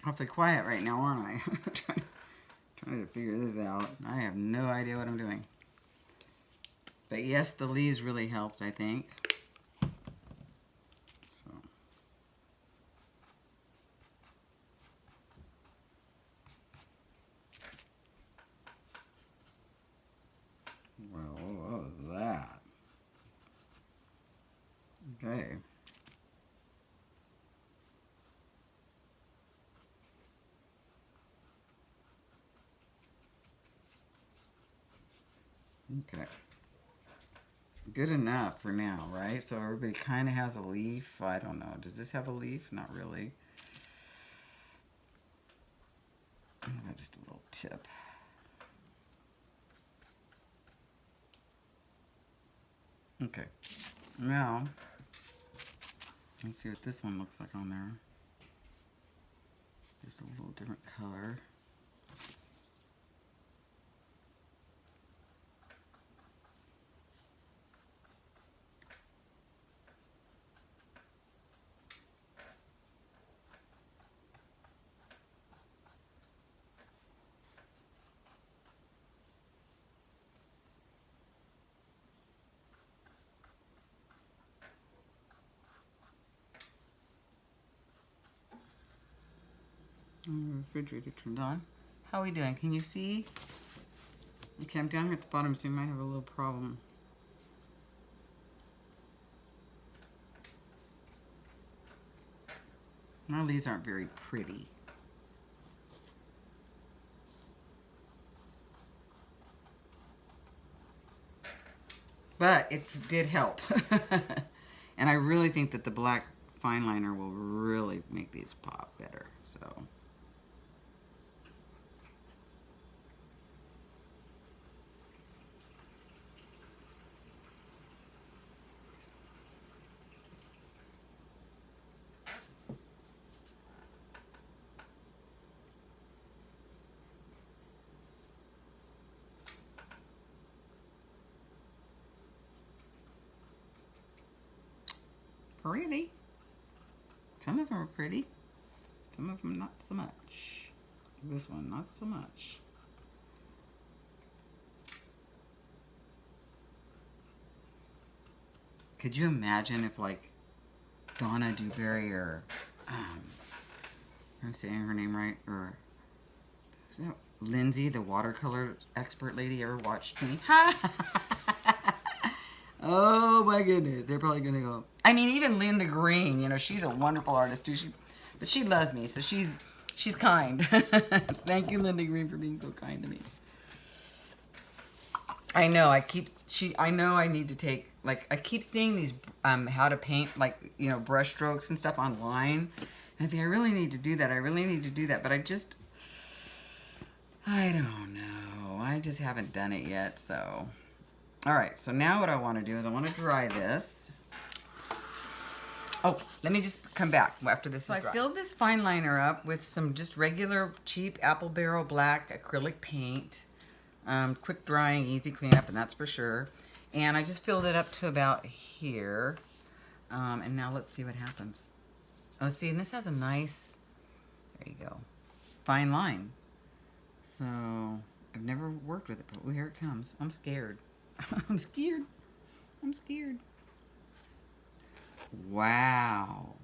Awfully quiet right now, aren't I? trying to figure this out. I have no idea what I'm doing. But yes, the leaves really helped, I think. So. Well, what was that? Okay. Okay. Good enough for now, right? So everybody kind of has a leaf. I don't know. Does this have a leaf? Not really. Just a little tip. Okay. Now, let's see what this one looks like on there. Just a little different color. Refrigerator turned on. How are we doing? Can you see? Okay, I'm down here at the bottom, so we might have a little problem. Now these aren't very pretty. But it did help. And I really think that the black fine liner will really make these pop better. So. Pretty. Some of them are pretty. Some of them not so much. This one, not so much. Could you imagine if like Donna Dewberry or I'm saying her name right, or is that Lindsay, the watercolor expert lady, ever watched me? Oh my goodness, they're probably gonna go. I mean, even Linda Green, you know, she's a wonderful artist too. But she loves me, so she's kind. Thank you, Linda Green, for being so kind to me. I know I know I need to take, like, I keep seeing these how to paint, like, you know, brush strokes and stuff online. And I think I really need to do that. But I don't know. I just haven't done it yet, so. All right, so now what I want to do is I want to dry this. Oh, let me just come back after this is dry. I filled this fine liner up with some just regular cheap Apple Barrel black acrylic paint. Quick drying, easy cleanup, and that's for sure. And I just filled it up to about here. And now let's see what happens. Oh, see, and this has a nice, there you go, fine line. So, I've never worked with it, but here it comes. I'm scared. I'm scared. I'm scared. Wow.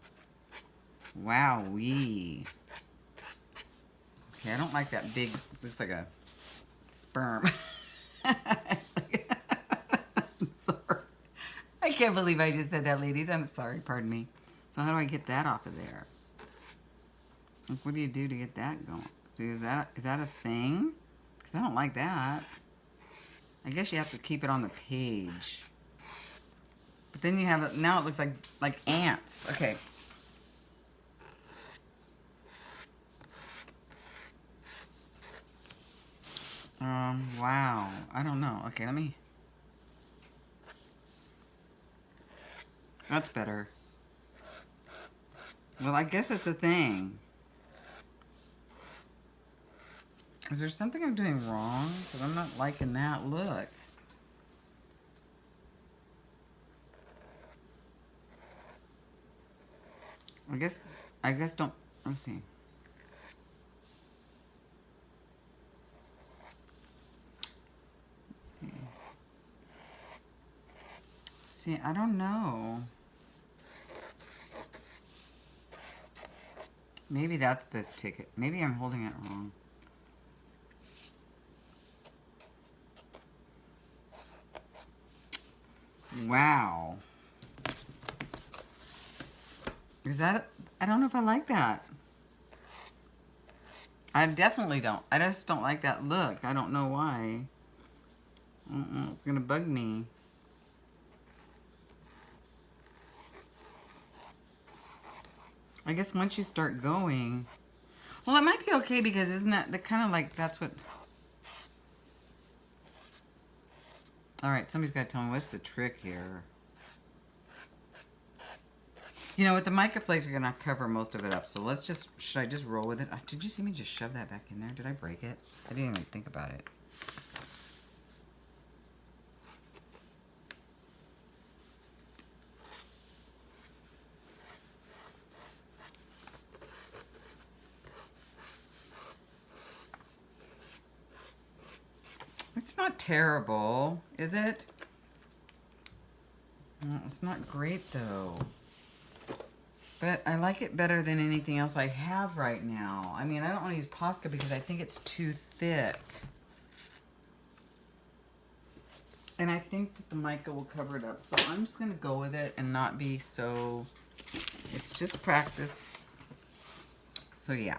Wowee. Okay, I don't like that big, looks like a sperm. It's like, I'm sorry. I can't believe I just said that, ladies. I'm sorry, pardon me. So how do I get that off of there? Like, what do you do to get that going? So is that a thing? Because I don't like that. I guess you have to keep it on the page. But then you have it, now it looks like ants. Okay. Wow. I don't know. Okay, let me. That's better. Well, I guess it's a thing. Is there something I'm doing wrong? Because I'm not liking that look. I guess don't, let's see. See, I don't know. Maybe that's the ticket. Maybe I'm holding it wrong. Wow. Is that, I don't know if I like that. I definitely don't. I just don't like that look. I don't know why. It's gonna bug me. I guess once you start going, well, it might be okay because isn't that the kind of like, that's what. All right, somebody's got to tell me what's the trick here. You know what, the mica flakes are going to cover most of it up, so let's just, should I just roll with it? Did you see me just shove that back in there? Did I break it? I didn't even think about it. It's not terrible, is it? Well, it's not great though. But I like it better than anything else I have right now. I mean, I don't want to use Posca because I think it's too thick. And I think that the mica will cover it up. So I'm just going to go with it and not be so... It's just practice. So yeah.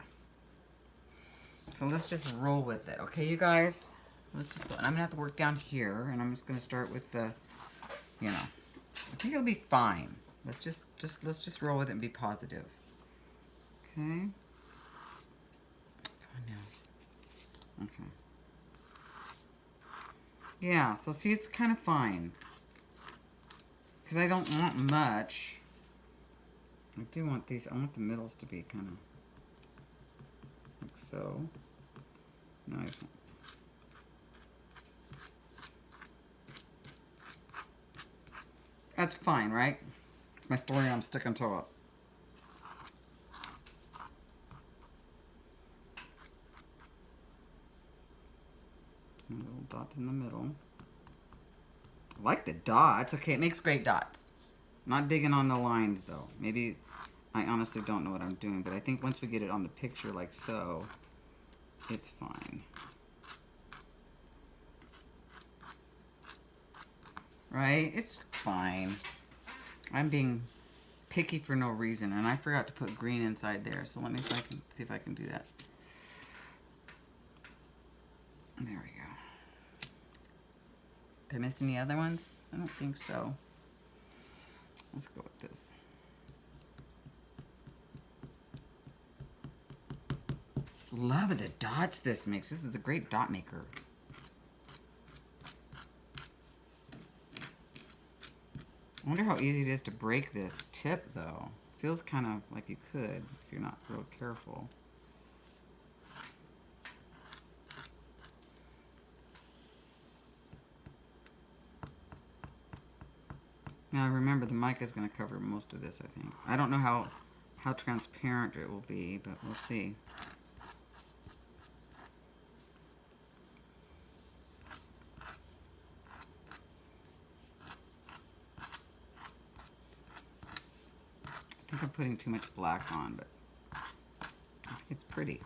So let's just roll with it. Okay, you guys? Let's just go. And I'm going to have to work down here. And I'm just going to start with the, you know. I think it'll be fine. Let's just roll with it and be positive. Okay. Come on now. Okay. Yeah, so see, it's kind of fine. Because I don't want much. I do want these, I want the middles to be kind of like so. Nice. That's fine, right? It's my story I'm sticking to it. A little dot in the middle. I like the dots. Okay, it makes great dots. Not digging on the lines though. Maybe, I honestly don't know what I'm doing, but I think once we get it on the picture like so, it's fine. Right? It's fine. I'm being picky for no reason, and I forgot to put green inside there, so let me see if I can do that. There we go. Did I miss any other ones? I don't think so. Let's go with this. Love the dots this makes. This is a great dot maker. I wonder how easy it is to break this tip though. Feels kind of like you could if you're not real careful. Now remember, the mica is going to cover most of this, I think. I don't know how transparent it will be, but we'll see. I think I'm putting too much black on, but I think it's pretty.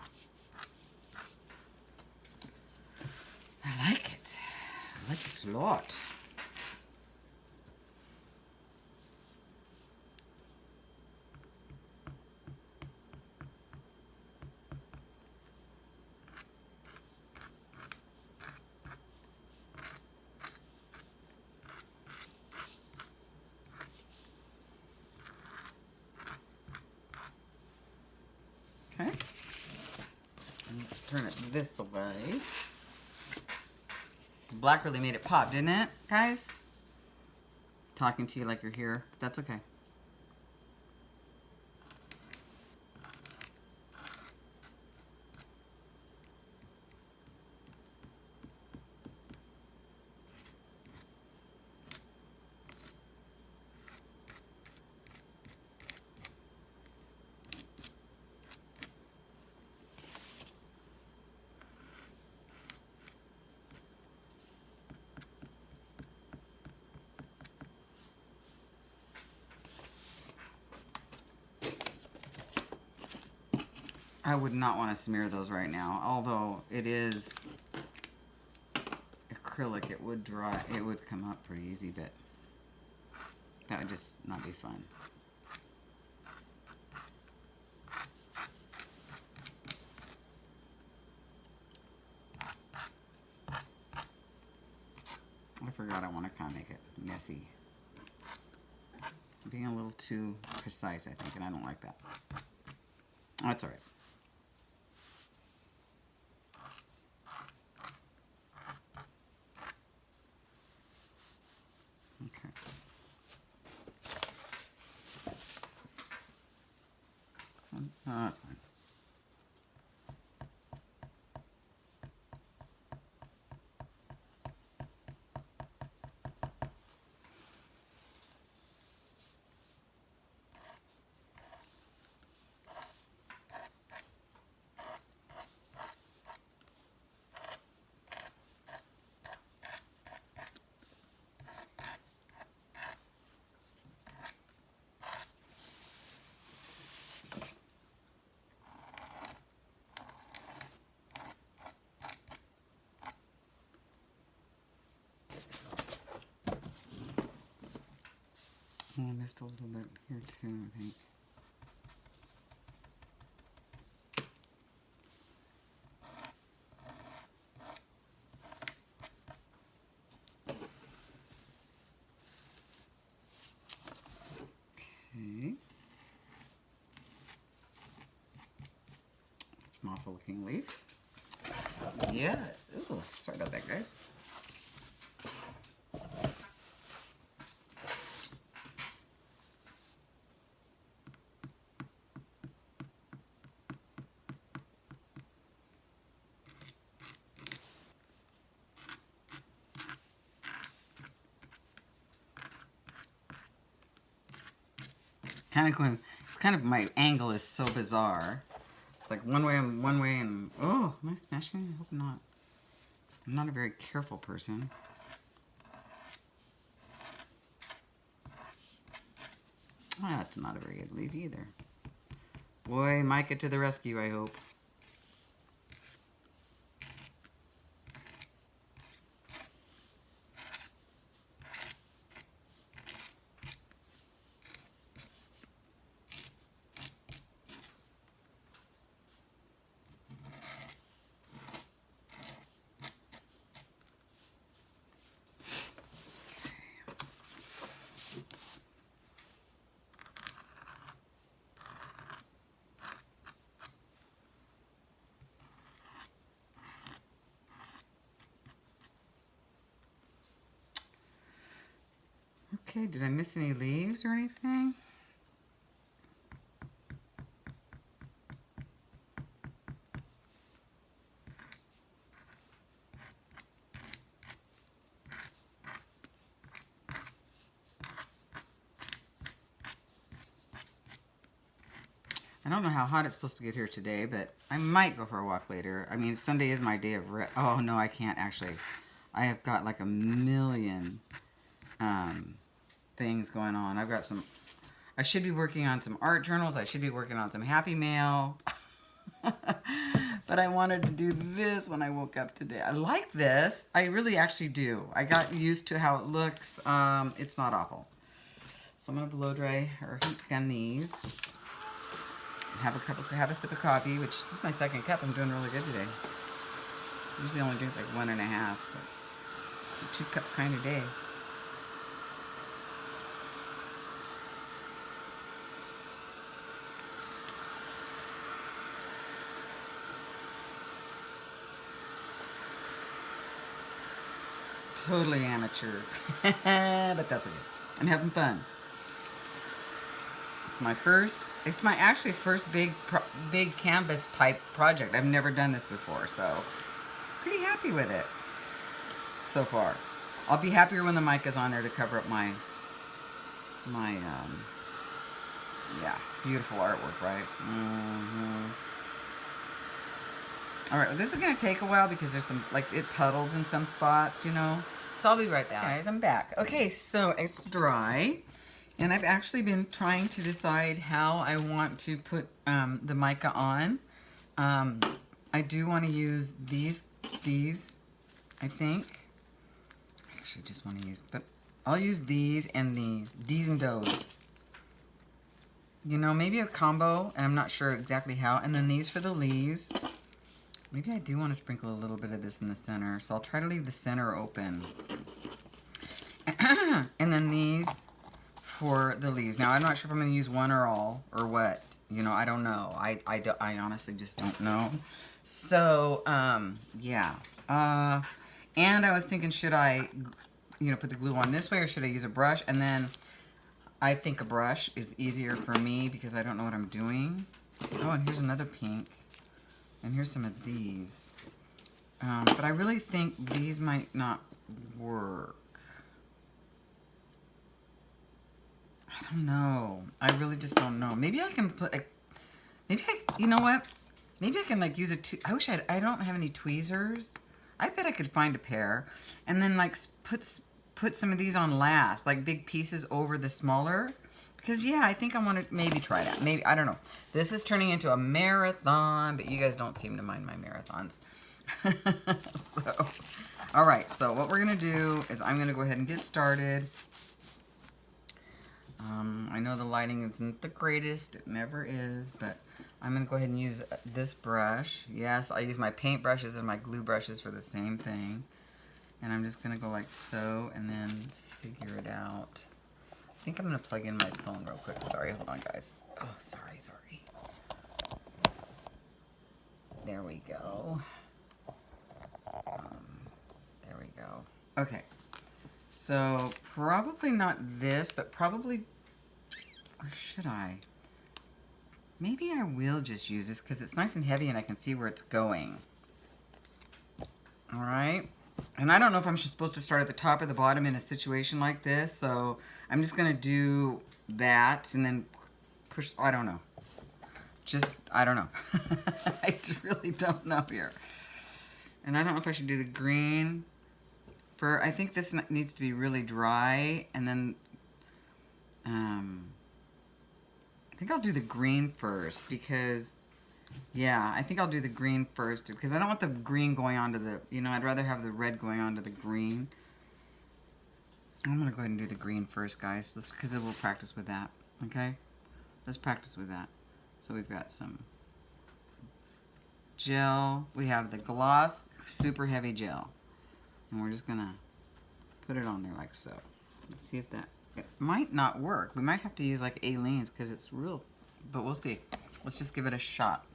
I like it. I like it a lot. Okay. Let's turn it this way. The black really made it pop, didn't it, guys? Talking to you like you're here, but that's okay. I would not want to smear those right now, although it is acrylic. It would dry, it would come up pretty easy, but that would just not be fun. I forgot I want to kind of make it messy. I'm being a little too precise, I think, and I don't like that. That's all right. Okay. This one? Oh, that's fine. Oh, I missed a little bit here too, I think. Okay. That's an awful looking leaf. Yes. Ooh, sorry about that, guys. Kind of going, it's kind of, my angle is so bizarre. It's like one way and, oh, am I smashing? I hope not. I'm not a very careful person. Oh, that's not a very good leaf either. Boy, Mica to the rescue, I hope. Okay, did I miss any leaves or anything? I don't know how hot it's supposed to get here today, but I might go for a walk later. I mean, Sunday is my day of rest. Oh, no, I can't actually. I have got like a million things going on. I've got some, I should be working on some art journals. I should be working on some Happy Mail. But I wanted to do this when I woke up today. I like this. I really actually do. I got used to how it looks. It's not awful. So I'm going to blow dry or heat gun these. Have a sip of coffee, which this is my second cup. I'm doing really good today. Usually only drink like 1.5, but it's a 2-cup kind of day. Totally amateur, but that's okay. I'm having fun. It's my actually first big canvas type project. I've never done this before, so pretty happy with it so far. I'll be happier when the mic is on there to cover up my yeah, beautiful artwork, right? All right, well, this is gonna take a while because there's some, like, it puddles in some spots, you know. So I'll be right back. Guys, I'm back. Okay, so it's dry. And I've actually been trying to decide how I want to put the mica on. I do want to use these, I think. I actually just want to use, but I'll use these and these and those. You know, maybe a combo, and I'm not sure exactly how. And then these for the leaves. Maybe I do want to sprinkle a little bit of this in the center, so I'll try to leave the center open. And then these for the leaves. Now, I'm not sure if I'm going to use one or all, or what. You know, I don't know. I honestly just don't know. So, yeah. And I was thinking, should I, you know, put the glue on this way, or should I use a brush? And then I think a brush is easier for me because I don't know what I'm doing. Oh, and here's another pink. And here's some of these. But I really think these might not work. I don't know. I really just don't know. Maybe I can put, you know what? Maybe I can, like, use I wish I don't have any tweezers. I bet I could find a pair. And then, like, put some of these on last, like big pieces over the smaller. Because, yeah, I think I want to maybe try that. Maybe, I don't know. This is turning into a marathon, but you guys don't seem to mind my marathons. So, all right. So what we're going to do is I'm going to go ahead and get started. I know the lighting isn't the greatest. It never is, but I'm going to go ahead and use this brush. Yes, I use my paint brushes and my glue brushes for the same thing. And I'm just going to go like so and then figure it out. I think I'm going to plug in my phone real quick. Sorry, hold on, guys. Oh, sorry. There we go. There we go. Okay. So, probably not this, but probably, or should I? Maybe I will just use this because it's nice and heavy and I can see where it's going. All right. And I don't know if I'm supposed to start at the top or the bottom in a situation like this, so I'm just going to do that and then push, I don't know. I don't know. I really don't know here. And I don't know if I should do the green. I think this needs to be really dry, and then think I'll do the green first because, yeah, I think I'll do the green first because I don't want the green going onto the, you know, I'd rather have the red going onto the green. I'm going to go ahead and do the green first, guys, because we'll practice with that, okay? Let's practice with that. So we've got some gel. We have the gloss, super heavy gel. And we're just going to put it on there like so. Let's see if that, it might not work. We might have to use like Aleene's because it's real, but we'll see. Let's just give it a shot.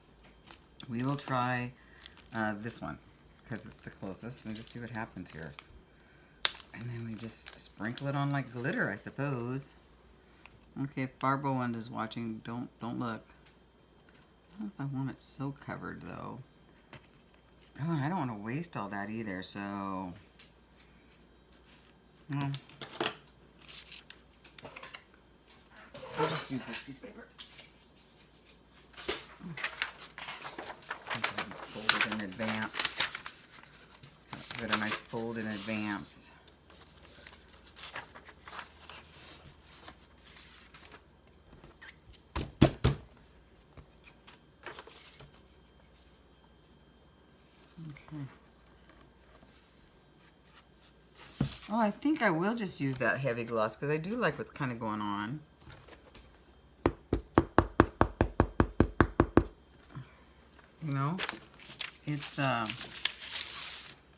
We will try this one because it's the closest and just see what happens here. And then we just sprinkle it on like glitter, I suppose. Okay, if Barbara Wanda is watching, don't look. I don't know if I want it so covered though. Oh, and I don't want to waste all that either, so. Well, I'll just use this piece of paper. Fold it in advance. Give it a nice fold in advance. Okay. Oh, I think I will just use that heavy gloss because I do like what's kind of going on. You know, it's, but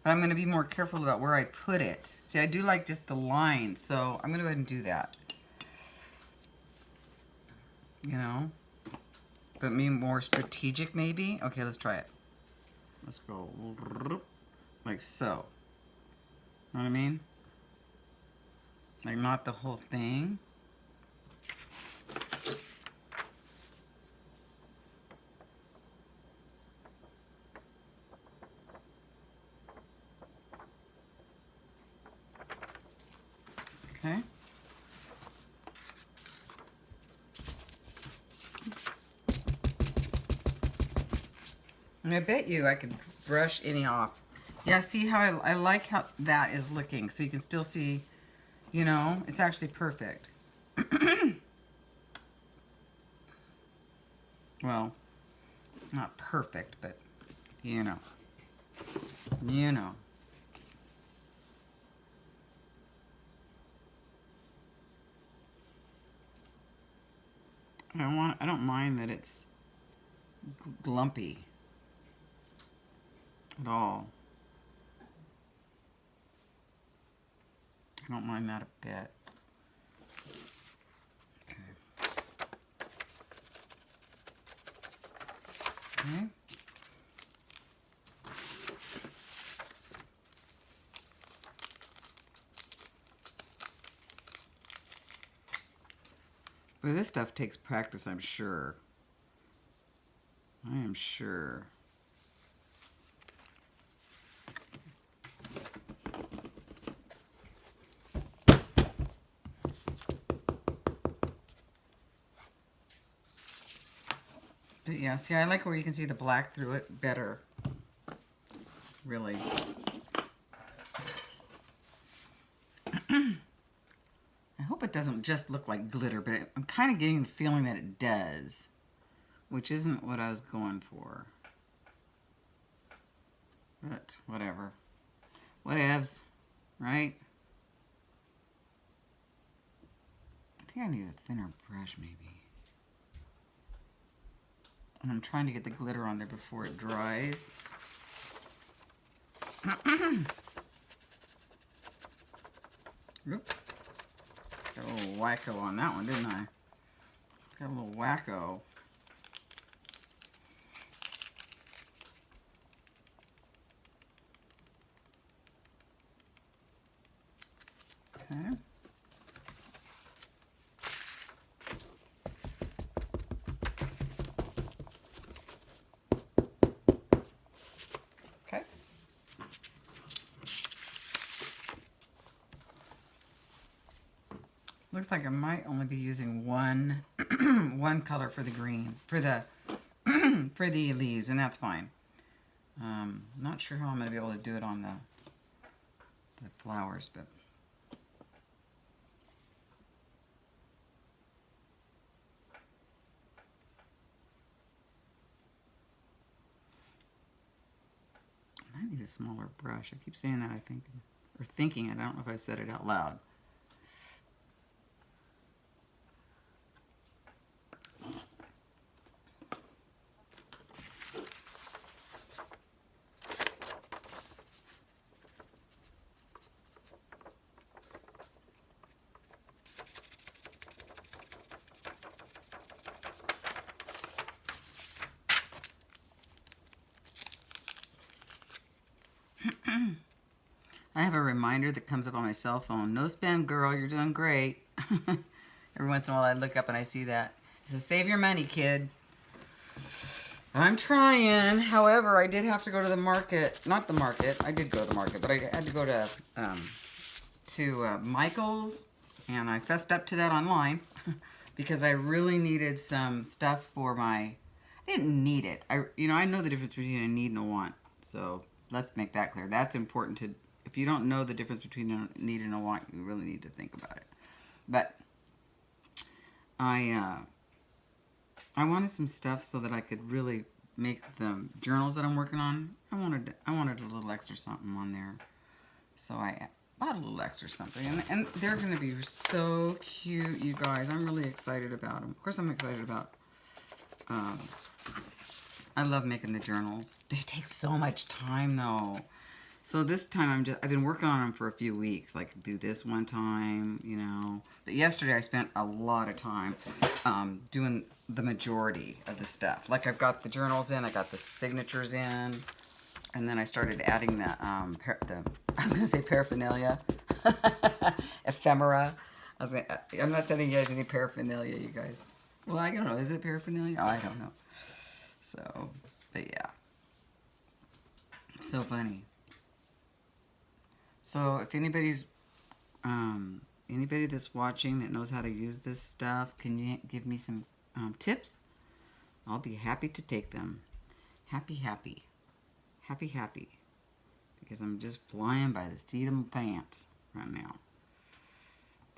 I'm going to be more careful about where I put it. See, I do like just the lines, so I'm going to go ahead and do that. You know, but me more strategic maybe. Okay, let's try it. Let's go like so. Know what I mean? Like not the whole thing. Okay. And I bet you I could brush any off. Yeah, see how I like how that is looking. So you can still see, you know, it's actually perfect. Well, not perfect, but you know. You know. I don't mind that it's glumpy at all. I don't mind that a bit. Okay. Okay. But this stuff takes practice, I'm sure. I am sure. But yeah, see, I like where you can see the black through it better. Really. I hope it doesn't just look like glitter, but I'm kind of getting the feeling that it does, which isn't what I was going for. But whatever. Whatevs, right? I think I need a thinner brush maybe. And I'm trying to get the glitter on there before it dries. Oop. Got a little wacko on that one, didn't I? Got a little wacko. Okay. Okay. Looks like I might only be using one one color for the green, for the for the leaves, and that's fine. Not sure how I'm going to be able to do it on the flowers, but a smaller brush. I keep saying that, I think, or thinking it. I don't know if I said it out loud. I have a reminder that comes up on my cell phone. No spam, girl. You're doing great. Every once in a while I look up and I see that. It says, save your money, kid. I'm trying. However, I did have to go to the market. Not the market. I did go to the market, but I had to go to Michael's, and I fessed up to that online because I really needed some stuff for my... I didn't need it. I know the difference between a need and a want. So let's make that clear. That's important to... If you don't know the difference between a need and a want, you really need to think about it. But I wanted some stuff so that I could really make the journals that I'm working on. I wanted a little extra something on there. So I bought a little extra something. And they're going to be so cute, you guys. I'm really excited about them. Of course, I'm excited about... I love making the journals. They take so much time, though. So this time I've been working on them for a few weeks. Like do this one time, you know. But yesterday I spent a lot of time doing the majority of the stuff. Like I've got the journals in, I got the signatures in, and then I started adding the I was gonna say paraphernalia, ephemera. I'm not sending you guys any paraphernalia, you guys. Well, I don't know. Is it paraphernalia? Oh, I don't know. So, but yeah, it's so funny. So if anybody's, anybody that's watching that knows how to use this stuff, can you give me some tips? I'll be happy to take them. Happy. Because I'm just flying by the seat of my pants right now.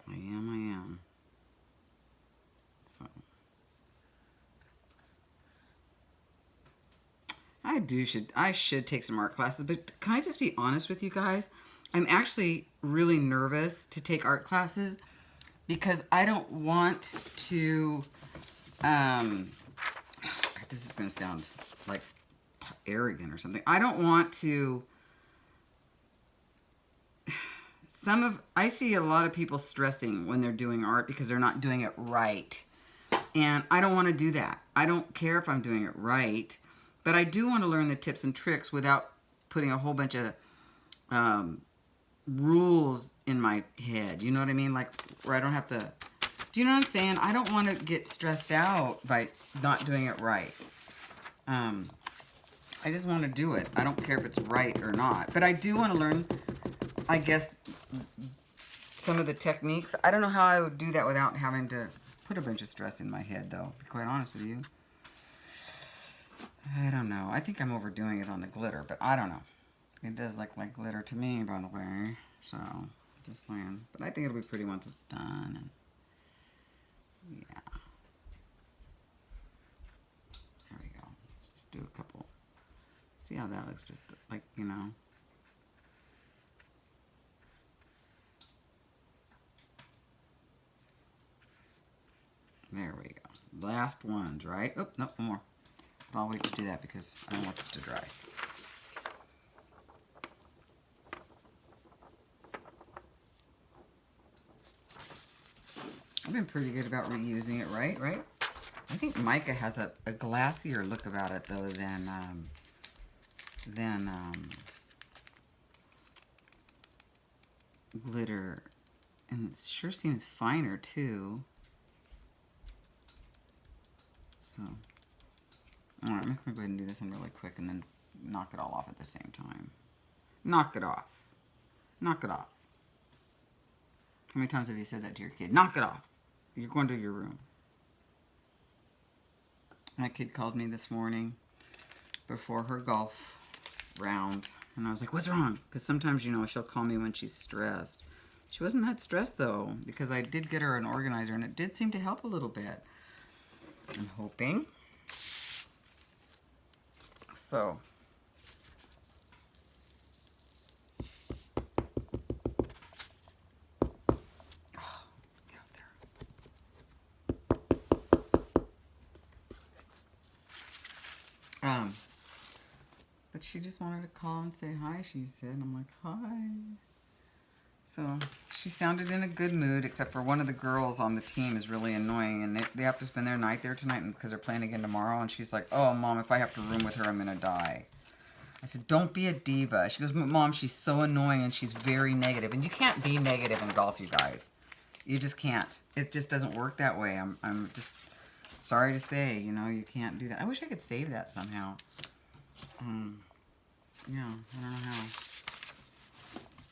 I am. So. I should take some art classes, but can I just be honest with you guys? I'm actually really nervous to take art classes because I don't want to, this is going to sound like arrogant or something. I don't want to, I see a lot of people stressing when they're doing art because they're not doing it right. And I don't want to do that. I don't care if I'm doing it right, but I do want to learn the tips and tricks without putting a whole bunch of rules in my head. You know what I mean? Like, where I don't have to... Do you know what I'm saying? I don't want to get stressed out by not doing it right. I just want to do it. I don't care if it's right or not. But I do want to learn, I guess, some of the techniques. I don't know how I would do that without having to put a bunch of stress in my head, though, to be quite honest with you. I don't know. I think I'm overdoing it on the glitter, but I don't know. It does look like glitter to me, by the way. So, just saying. But I think it'll be pretty once it's done. And yeah. There we go. Let's just do a couple. See how that looks, just like, you know. There we go. Last ones, right? Oh, no, one more. But I'll wait to do that because I don't want this to dry. I've been pretty good about reusing it, right? I think Mica has a glassier look about it, though, than glitter. And it sure seems finer, too. So, alright, I'm just going to go ahead and do this one really quick and then knock it all off at the same time. Knock it off. Knock it off. How many times have you said that to your kid? Knock it off. You're going to your room. My kid called me this morning before her golf round. And I was like, what's wrong? Because sometimes, you know, she'll call me when she's stressed. She wasn't that stressed, though, because I did get her an organizer, and it did seem to help a little bit. I'm hoping. So, But she just wanted to call and say hi, she said. I'm like, hi. So she sounded in a good mood, except for one of the girls on the team is really annoying, and they have to spend their night there tonight because they're playing again tomorrow. And she's like, oh, Mom, if I have to room with her, I'm going to die. I said, don't be a diva. She goes, Mom, she's so annoying and she's very negative. And you can't be negative in golf, you guys. You just can't. It just doesn't work that way. I'm just sorry to say, you know, you can't do that. I wish I could save that somehow. Yeah, I don't know how.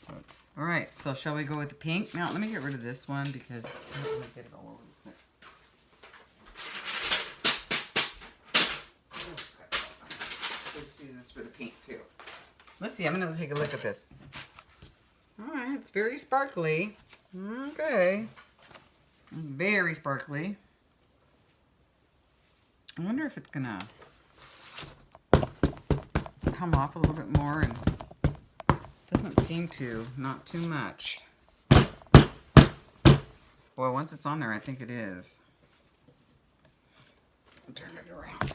But, all right, so shall we go with the pink? Now, let me get rid of this one because I don't want to get it all over the place. We'll just use this for the pink, too. Let's see. I'm going to take a look at this. All right. It's very sparkly. Okay. Very sparkly. I wonder if it's going to come off a little bit more, and doesn't seem to. Not too much. Boy, once it's on there, I think it is. I'll turn it around.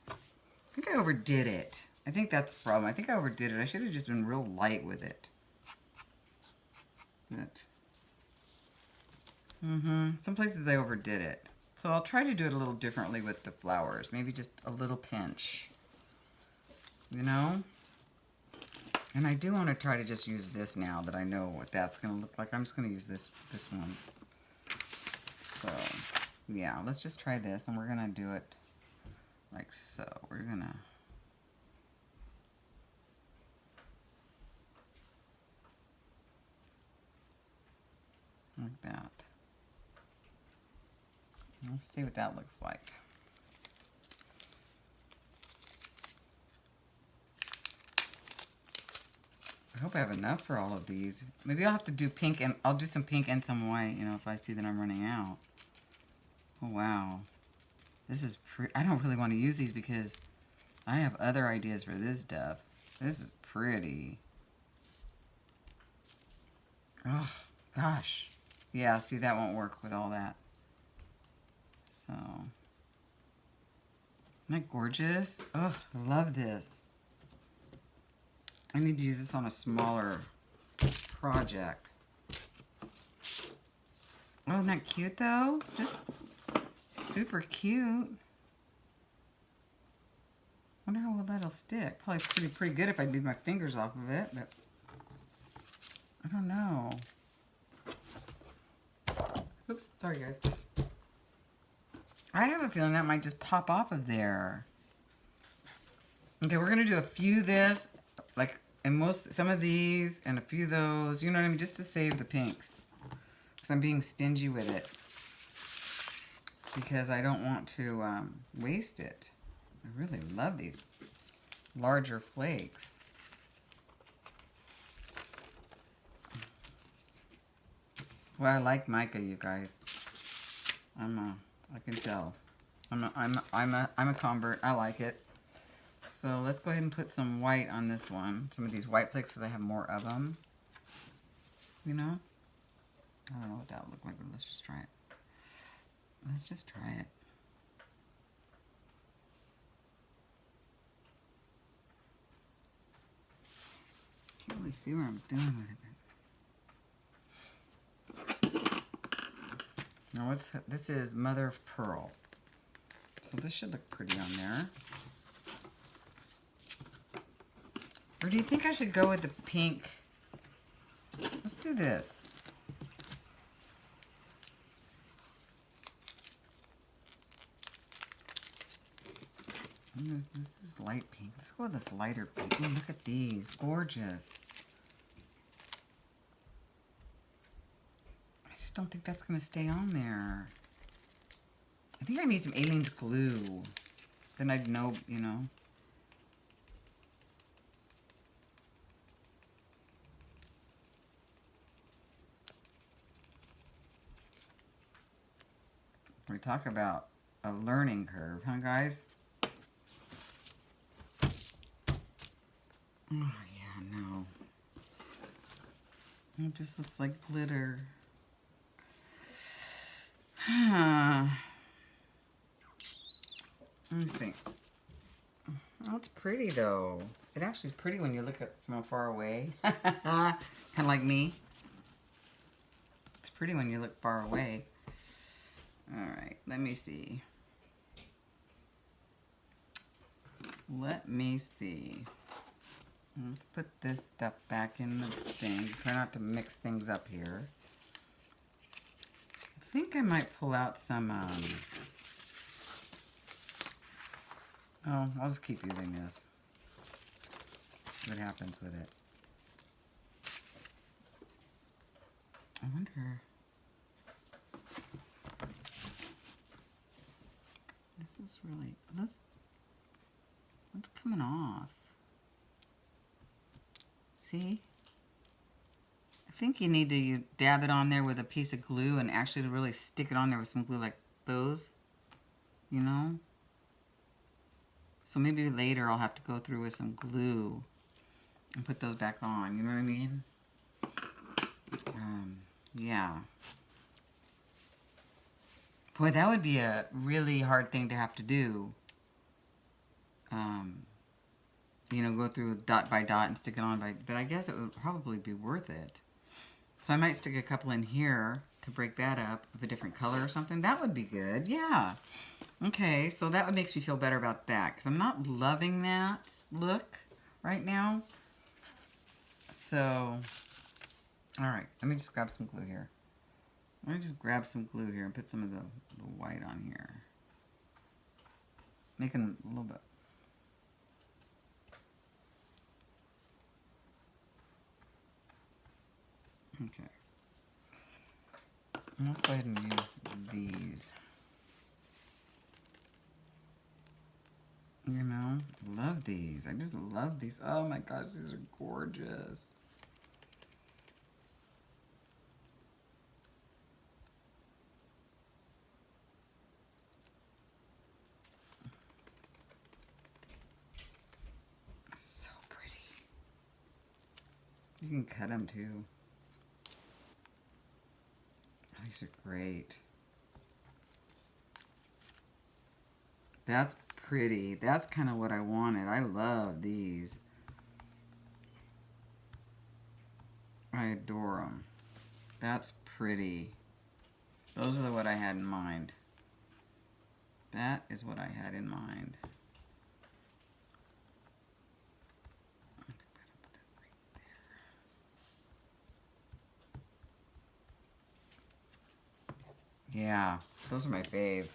I think I overdid it. I think that's the problem. I think I overdid it. I should have just been real light with it. But, some places I overdid it. So I'll try to do it a little differently with the flowers. Maybe just a little pinch. You know? And I do want to try to just use this now that I know what that's going to look like. I'm just going to use this one. So, yeah, let's just try this. And we're going to do it like so. We're going to... like that. Let's see what that looks like. I hope I have enough for all of these. Maybe I'll have to do pink, and I'll do some pink and some white, you know, if I see that I'm running out. Oh, wow. This is pretty. I don't really want to use these because I have other ideas for this stuff. This is pretty. Oh, gosh. Yeah, see, that won't work with all that. So, isn't that gorgeous? Oh, I love this. I need to use this on a smaller project. Oh, isn't that cute, though? Just super cute. Wonder how well that'll stick. Probably pretty good if I leave my fingers off of it, but I don't know. Oops, sorry guys. I have a feeling that might just pop off of there. Okay, we're gonna do a few this, like, and some of these, and a few of those, you know what I mean, just to save the pinks. Because I'm being stingy with it. Because I don't want to waste it. I really love these larger flakes. Well, I like mica, you guys. I can tell. I'm a convert. I like it. So let's go ahead and put some white on this one. Some of these white flakes, because I have more of them. You know? I don't know what that would look like, but let's just try it. Let's just try it. Can't really see where I'm doing with it. Now this is Mother of Pearl. So this should look pretty on there. Or do you think I should go with the pink? Let's do this. This is light pink. Let's go with this lighter pink. Oh, look at these. Gorgeous. I just don't think that's going to stay on there. I think I need some Aleene's glue. Then I'd know, you know. We talk about a learning curve, huh, guys? Oh, yeah, no. It just looks like glitter. Let me see. Oh, it's pretty though. It actually is pretty when you look at from far away. Kind of like me. It's pretty when you look far away. All right, let me see. Let me see. Let's put this stuff back in the thing. Try not to mix things up here. I think I might pull out some, oh, I'll just keep using this. See what happens with it. I wonder. This is really, what's coming off? See? I think you need to dab it on there with a piece of glue and actually to really stick it on there with some glue like those, you know? So maybe later I'll have to go through with some glue and put those back on, you know what I mean? Yeah. Boy, that would be a really hard thing to have to do. You know, go through dot by dot and stick it on but I guess it would probably be worth it. So I might stick a couple in here to break that up of a different color or something. That would be good, yeah. Okay, so that makes me feel better about that because I'm not loving that look right now. So, all right, let me just grab some glue here. Let me just grab some glue here and put some of the white on here. Making a little bit. Okay. Let's go ahead and use these. You know, love these. I just love these. Oh my gosh, these are gorgeous. So pretty. You can cut them too. These are great. That's pretty. That's kind of what I wanted. I love these. I adore them. That's pretty. Those are what I had in mind. That is what I had in mind. Yeah, those are my fave.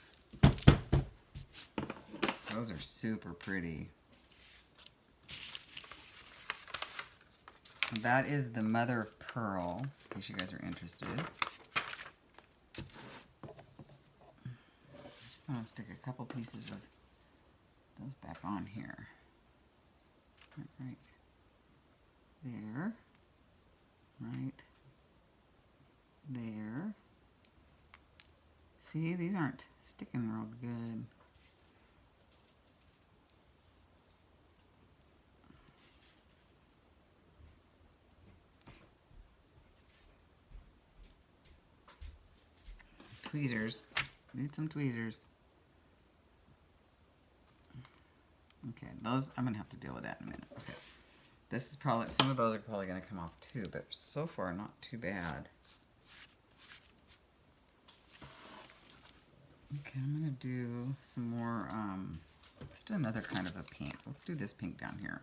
Those are super pretty. That is the mother of pearl, in case you guys are interested. Just want to stick a couple pieces of those back on here. Right there. Right there. See, these aren't sticking real good. Tweezers. Need some tweezers. Okay, those, I'm going to have to deal with that in a minute. Okay. This is probably, some of those are probably going to come off too, but so far not too bad. Okay, I'm going to do some more, let's do another kind of a pink. Let's do this pink down here.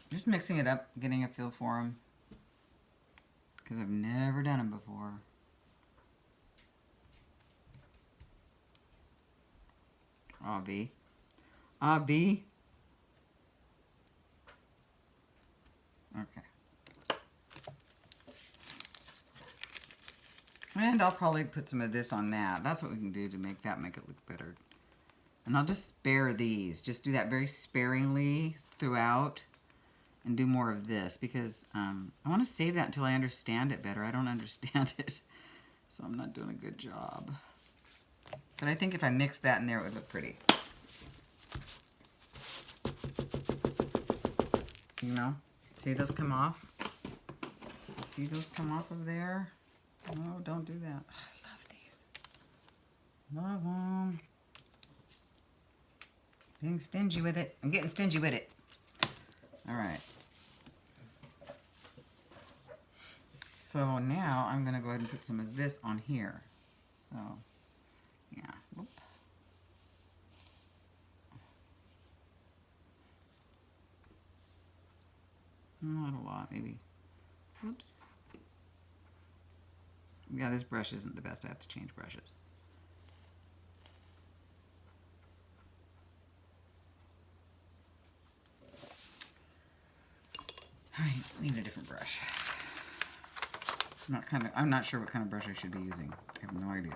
Just mixing it up, getting a feel for them, because I've never done them before. Abby. Abby. Okay. And I'll probably put some of this on that. That's what we can do to make it look better. And I'll just spare these. Just do that very sparingly throughout and do more of this because I want to save that until I understand it better. I don't understand it, so I'm not doing a good job. But I think if I mixed that in there, it would look pretty. You know? See those come off? See those come off of there? No, don't do that. Oh, I love these. Love them. Being stingy with it. I'm getting stingy with it. All right. So now I'm going to go ahead and put some of this on here. So, yeah. Whoop. Not a lot, maybe. Oops. Yeah, this brush isn't the best. I have to change brushes. All right, need a different brush. I'm not sure what kind of brush I should be using. I have no idea.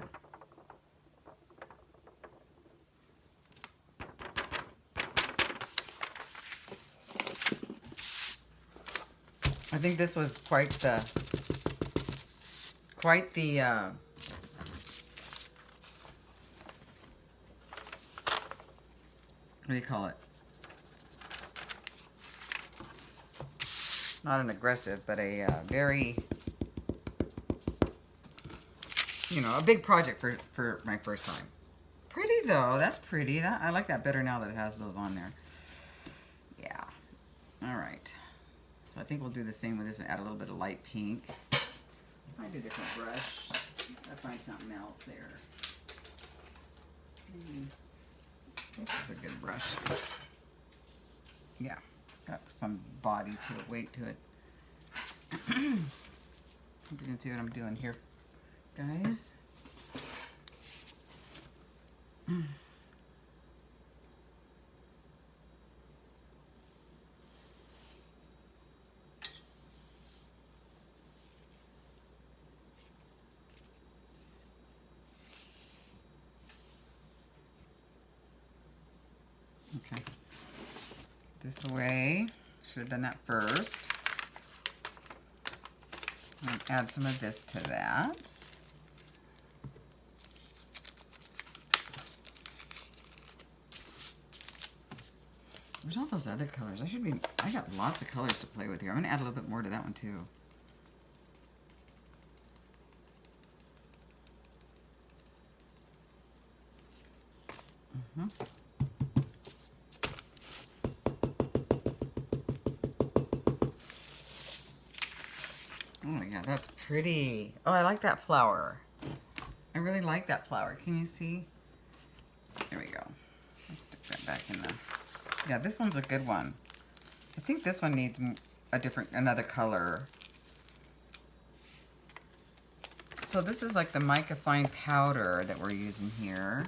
I think this was quite the what do you call it? Not an aggressive, but a very, you know, a big project for my first time. Pretty though, that's pretty. I like that better now that it has those on there. Yeah. All right. So I think we'll do the same with this and add a little bit of light pink. Find a different brush. I'll find something else there. This is a good brush. Yeah, it's got some body to it, weight to it. Hope you can see what I'm doing here, guys. Okay, this way. Should have done that first. And add some of this to that. Where's all those other colors? I got lots of colors to play with here. I'm gonna add a little bit more to that one too. Oh yeah, that's pretty. Oh, I like that flower. I really like that flower. Can you see? There we go. Let's stick that back in the... Yeah, this one's a good one. I think this one needs another color. So this is like the Mica fine powder that we're using here.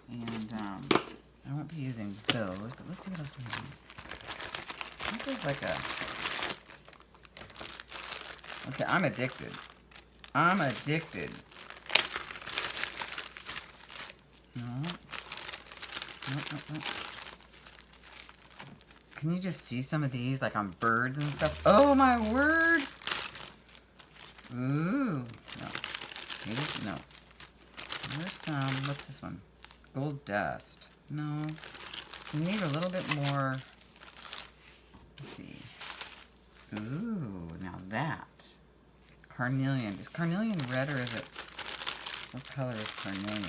And I won't be using those, but let's see what else we have. I think there's like a... Okay, I'm addicted. I'm addicted. No. Nope. Can you just see some of these, like on birds and stuff? Oh my word! Ooh. No. No. There's some. What's this one? Gold dust. No. We need a little bit more. Let's see. Ooh, now that. Carnelian. Is carnelian red or is it... What color is carnelian?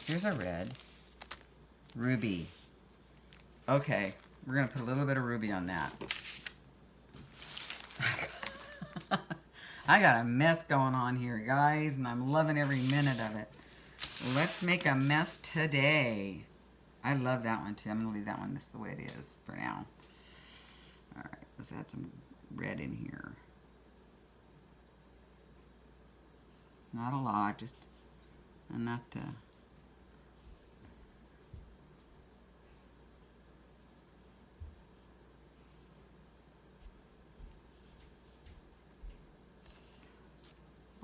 Here's a red. Ruby. Okay, we're going to put a little bit of ruby on that. I got a mess going on here, guys, and I'm loving every minute of it. Let's make a mess today. I love that one, too. I'm going to leave that one just the way it is for now. All right, let's add some red in here. Not a lot, just enough to...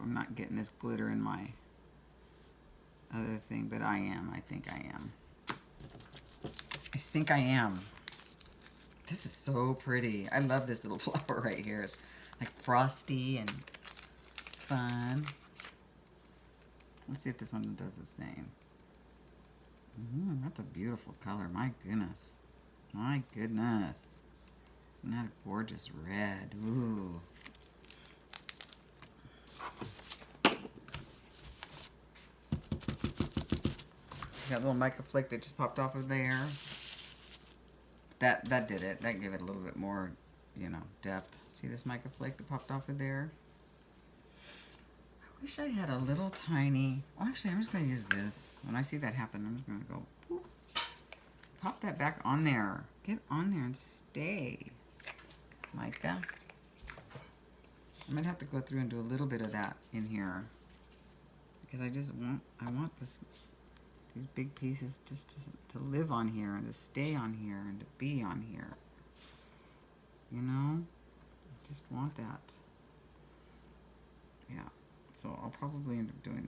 I'm not getting this glitter in my other thing, but I am. I think I am. I think I am. This is so pretty. I love this little flower right here. It's like frosty and fun. Let's see if this one does the same. That's a beautiful color. My goodness. My goodness. Isn't that a gorgeous red? Ooh. See that little mica flake that just popped off of there? That did it. That gave it a little bit more, you know, depth. See this mica flake that popped off of there? I wish I had a little tiny... Well, actually, I'm just going to use this. When I see that happen, I'm just going to go... Whoop, pop that back on there. Get on there and stay. Mica. I'm going to have to go through and do a little bit of that in here. Because I want these big pieces just to live on here and to stay on here and to be on here. You know? I just want that. Yeah. So I'll probably end up doing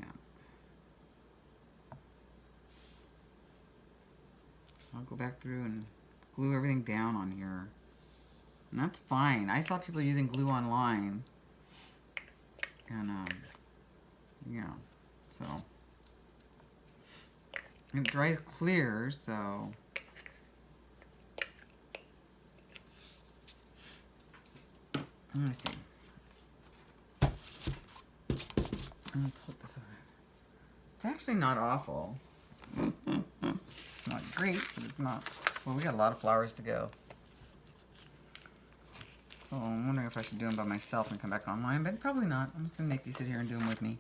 that. I'll go back through and glue everything down on here. And that's fine. I saw people using glue online. And, yeah. So, it dries clear, so. Let me see. I'm gonna put this over. It's actually not awful. It's not great, but it's not. Well, we got a lot of flowers to go. So I'm wondering if I should do them by myself and come back online, but probably not. I'm just gonna make you sit here and do them with me.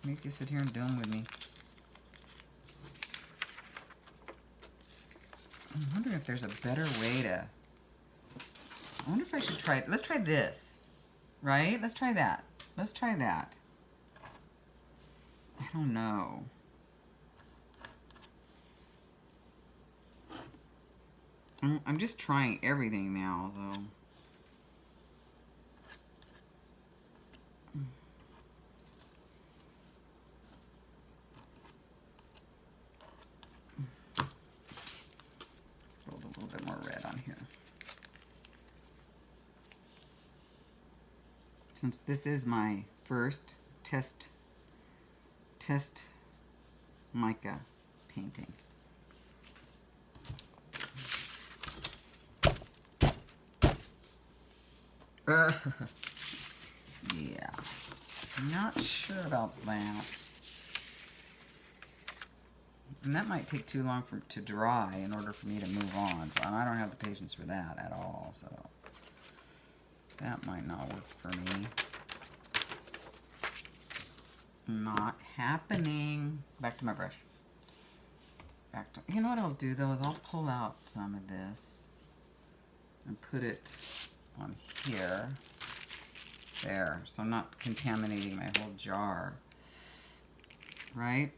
Make you sit here and do them with me. I'm wondering if there's a better way to. I wonder if I should try. Let's try this. Right? Let's try that. Let's try that. I don't know. I'm just trying everything now, though. Let's go with a little bit more red on here. Since this is my first test mica painting. Yeah, I'm not sure about that. And that might take too long to dry in order for me to move on. So I don't have the patience for that at all. So that might not work for me. Not happening. Back to my brush. Back to, you know what I'll do though is I'll pull out some of this and put it on here. There. So I'm not contaminating my whole jar. Right?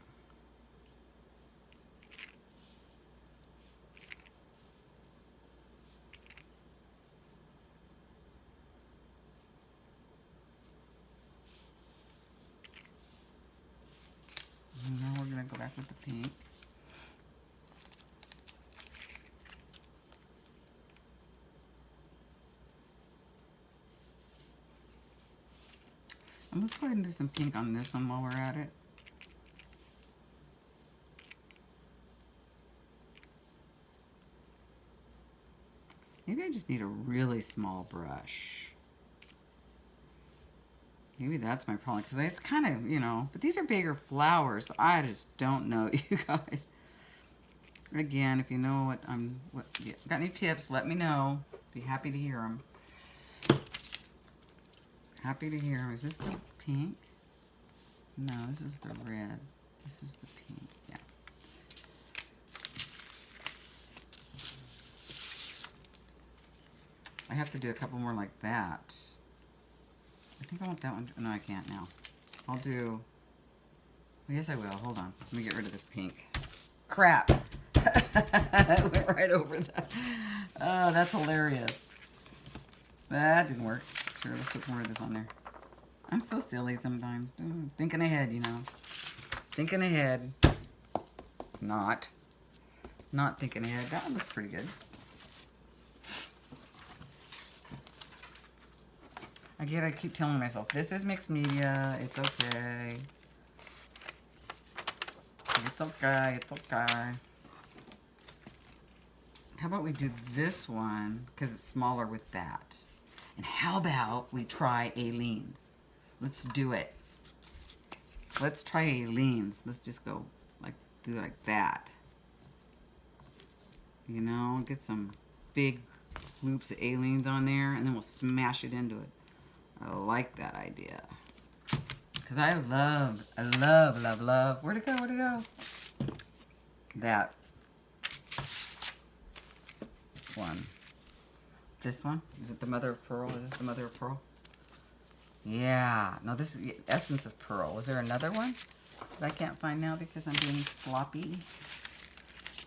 And now we're going to go back with the pink. And let's go ahead and do some pink on this one while we're at it. Maybe I just need a really small brush. Maybe that's my problem, because it's kind of, you know, but these are bigger flowers, so I just don't know, you guys. Again, if you know got any tips, let me know. Be happy to hear them. Happy to hear them. Is this the pink? No, this is the red. This is the pink, yeah. I have to do a couple more like that. I think I want that one. No, I can't now. I'll do... Well, yes, I will. Hold on. Let me get rid of this pink. Crap. It went right over that. Oh, that's hilarious. That didn't work. Sure, let's put more of this on there. I'm so silly sometimes. Thinking ahead, you know. Thinking ahead. Not thinking ahead. That looks pretty good. Again, I keep telling myself, this is mixed media. It's okay. It's okay. It's okay. How about we do this one, because it's smaller with that. And how about we try Aileen's? Let's do it. Let's try Aleene's. Let's just go like do like that. You know, get some big loops of Aleene's on there, and then we'll smash it into it. I like that idea. Because I love, where'd it go, where'd it go? That one. This one? Is it the mother of pearl? Is this the mother of pearl? Yeah. No, this is essence of pearl. Was there another one that I can't find now because I'm being sloppy?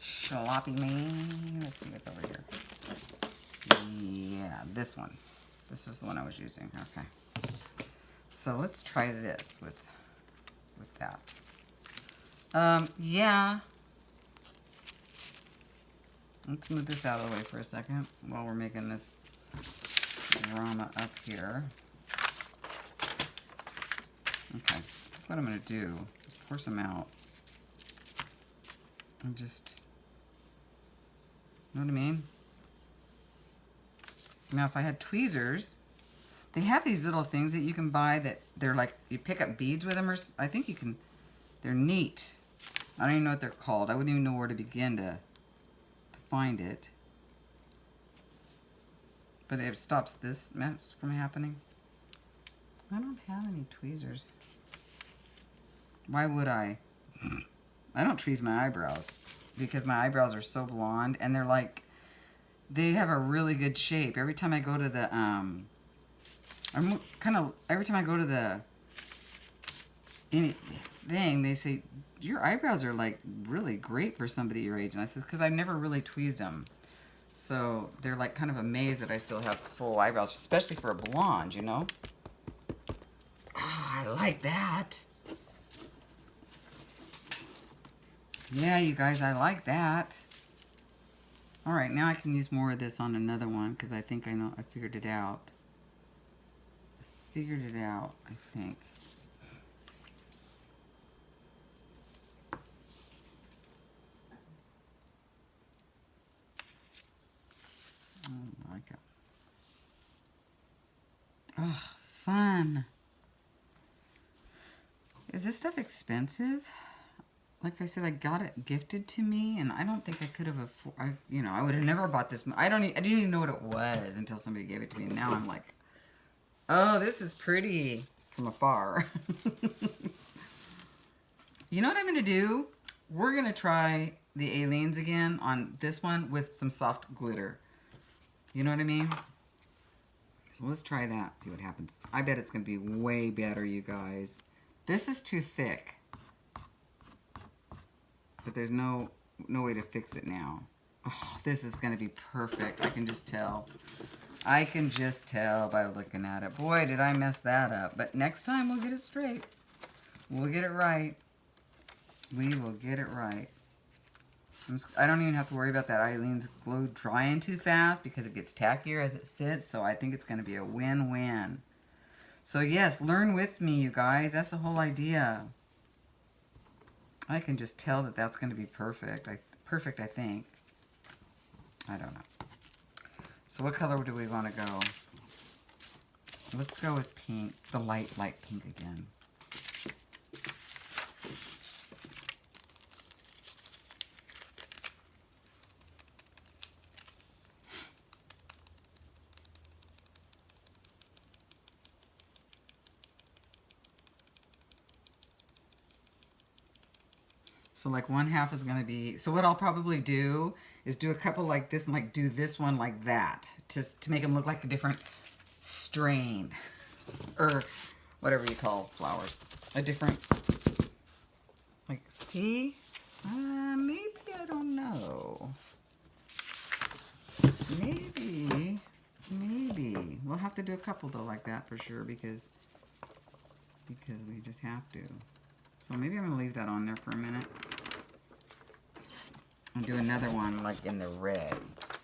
Sloppy man. Let's see what's over here. Yeah, this one. This is the one I was using. Okay. So let's try this with that. Yeah. Let's move this out of the way for a second while we're making this drama up here. Okay. What I'm going to do is pour some out. And just, you know what I mean? Now, if I had tweezers, they have these little things that you can buy that they're like, you pick up beads with them, or I think you can, they're neat. I don't even know what they're called. I wouldn't even know where to begin to find it. But it stops this mess from happening. I don't have any tweezers. Why would I? I don't tweeze my eyebrows because my eyebrows are so blonde and they're like, they have a really good shape. Every time I go to the, every time I go to the thing, they say, your eyebrows are like really great for somebody your age. And I said, because I've never really tweezed them. So they're like kind of amazed that I still have full eyebrows, especially for a blonde, you know? Oh, I like that. Yeah, you guys, I like that. All right, now I can use more of this on another one because I think I know, I figured it out. I think. Oh, Mica. Oh, fun. Is this stuff expensive? Like I said, I got it gifted to me, and I don't think I could have afforded, you know, I would have never bought this. I didn't even know what it was until somebody gave it to me, and now I'm like, oh, this is pretty from afar. You know what I'm going to do? We're going to try the Aleene's again on this one with some soft glitter. You know what I mean? So let's try that, see what happens. I bet it's going to be way better, you guys. This is too thick. But there's no way to fix it now. Oh, this is going to be perfect. I can just tell. I can just tell by looking at it. Boy, did I mess that up. But next time we'll get it straight. We'll get it right. We will get it right. I don't even have to worry about that Aleene's glue drying too fast because it gets tackier as it sits. So I think it's going to be a win-win. So yes, learn with me, you guys. That's the whole idea. I can just tell that that's going to be perfect. Perfect, I think. I don't know. So what color do we want to go? Let's go with pink. The light pink again. So like one half is going to be, so what I'll probably do is do a couple like this and like do this one like that to make them look like a different strain or whatever you call flowers. A different, like, see? Maybe, I don't know. Maybe. We'll have to do a couple though like that for sure because we just have to. So maybe I'm going to leave that on there for a minute. And do another one like in the reds.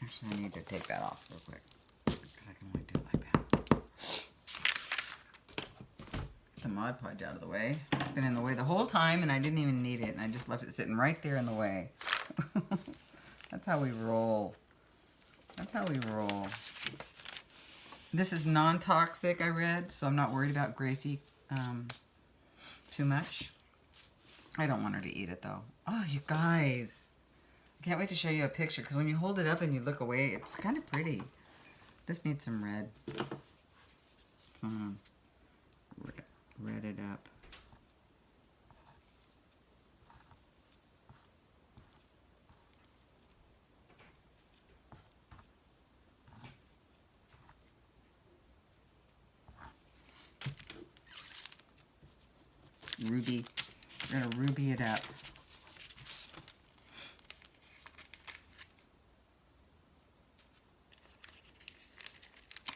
Actually, I need to take that off real quick. Because I can only do it like that. Get the Mod Podge out of the way. It's been in the way the whole time and I didn't even need it. And I just left it sitting right there in the way. That's how we roll. That's how we roll. This is non-toxic, I read, so I'm not worried about Gracie too much. I don't want her to eat it, though. Oh, you guys. I can't wait to show you a picture, because when you hold it up and you look away, it's kind of pretty. This needs some red. So I'm going to red it up. Ruby. We're going to ruby it up.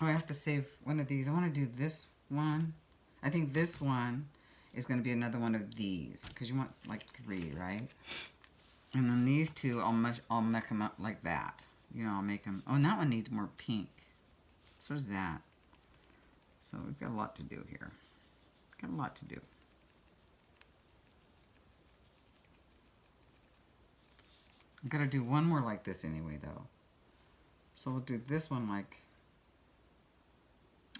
Oh, I have to save one of these. I want to do this one. I think this one is going to be another one of these, because you want like 3, right? And then these two, I'll make them up like that. You know, I'll make them. Oh, and that one needs more pink. So does that. So we've got a lot to do here. Got a lot to do. I've got to do one more like this anyway, though. So we'll do this one like,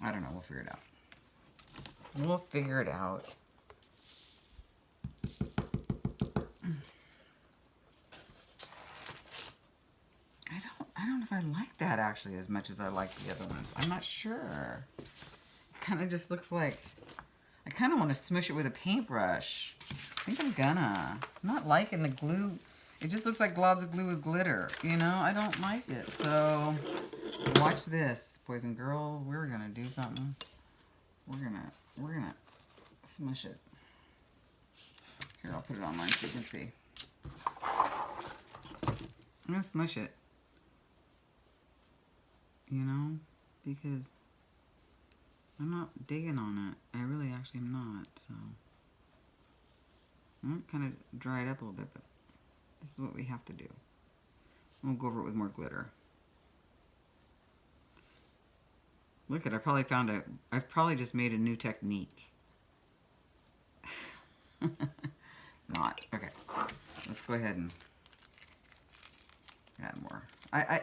I don't know, we'll figure it out. We'll figure it out. I don't know if I like that actually as much as I like the other ones. I'm not sure. It kind of just looks like, I kind of want to smush it with a paintbrush. I think I'm gonna. I'm not liking the glue. It just looks like globs of glue with glitter. You know, I don't like it. So, watch this, boys and girls. We're gonna do something. We're gonna smush it. Here, I'll put it on mine so you can see. I'm gonna smush it. You know, because I'm not digging on it. I really actually am not. So, I'm kind of dry it up a little bit, but this is what we have to do. We'll go over it with more glitter. Look at, I've probably just made a new technique. Not. Okay. Let's go ahead and add more.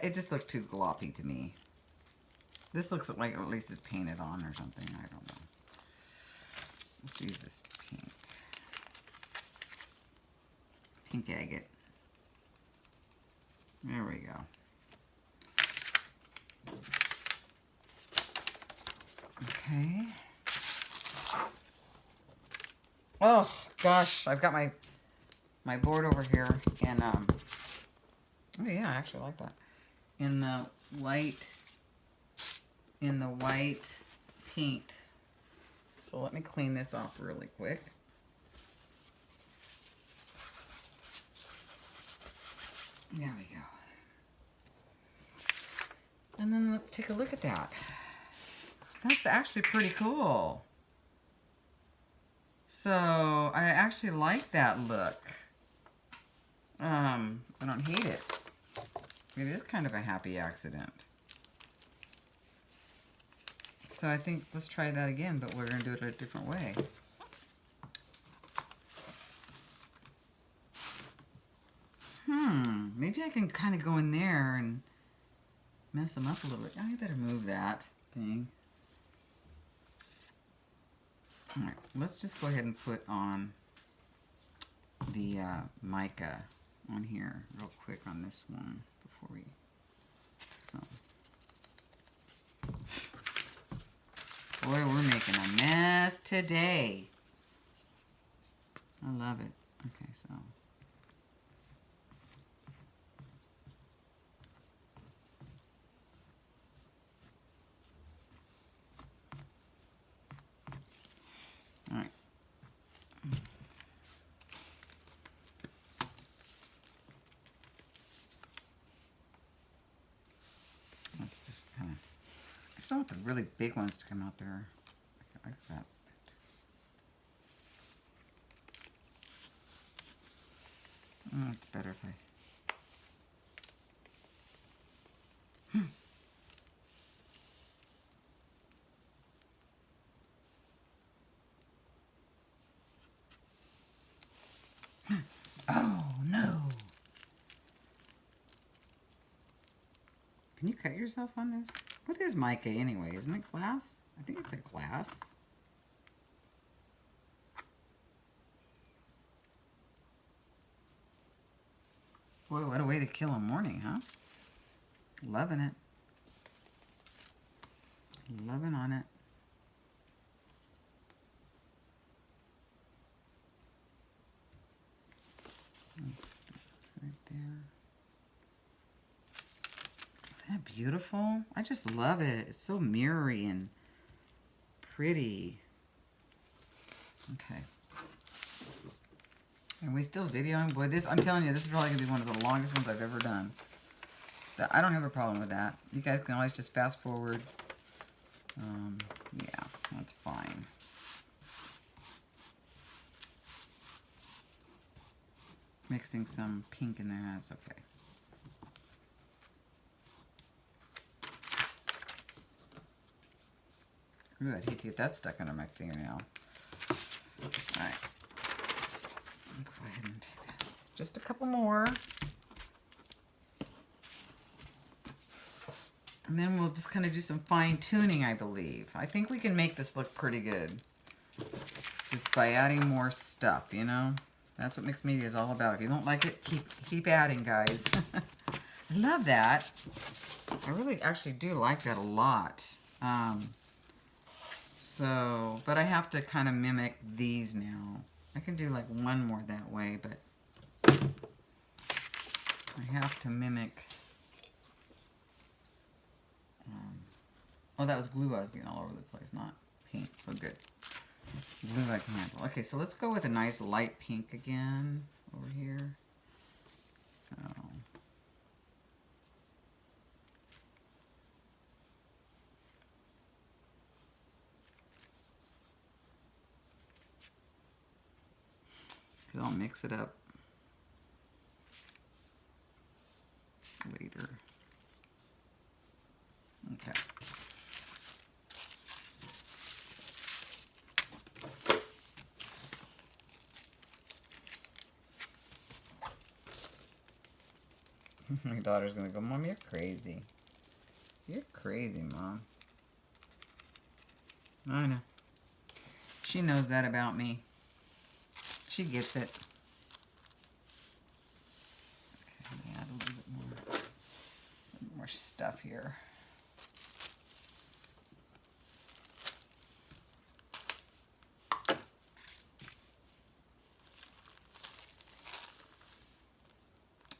It just looked too gloppy to me. This looks like at least it's painted on or something. I don't know. Let's use this pink. Pink agate. There we go. Okay. Oh gosh, I've got my board over here, and oh yeah, I actually like that. In the white paint. So let me clean this off really quick. There we go. And then let's take a look at that. That's actually pretty cool. So I actually like that look. I don't hate it. It is kind of a happy accident. So I think let's try that again, but we're going to do it a different way. Maybe I can kind of go in there and mess them up a little bit. Oh, I better move that thing. All right, let's just go ahead and put on the mica on here real quick on this one before we, so. Boy, we're making a mess today. I love it. Okay, so. All right. Let's just kind of, I just don't want the really big ones to come out there like that. Oh, it's better if I... Oh, no. Can you cut yourself on this? What is mica anyway? Isn't it glass? I think it's a glass. Boy, what a way to kill a morning, huh? Loving it. Loving on it. Right there. Isn't that beautiful? I just love it. It's so mirrory and pretty. Okay. Are we still videoing? Boy, this, I'm telling you, this is probably going to be one of the longest ones I've ever done. I don't have a problem with that. You guys can always just fast forward. Yeah, that's fine. Mixing some pink in there, that's okay. Ooh, I'd hate to get that stuck under my fingernail. Alright. Let's go ahead and take that. Just a couple more. And then we'll just kind of do some fine tuning, I believe. I think we can make this look pretty good. Just by adding more stuff, you know? That's what mixed media is all about. If you don't like it, keep adding, guys. I love that. I really actually do like that a lot. But I have to kind of mimic these now. I can do like one more that way, but I have to mimic. Oh, that was glue I was getting all over the place, not paint. So good. Glue I can handle. Okay, so let's go with a nice light pink again over here. So. I'll mix it up later. Okay. My daughter's gonna go, Mom, you're crazy. You're crazy, Mom. I know. She knows that about me. She gets it. Okay, let me add a little bit more stuff here.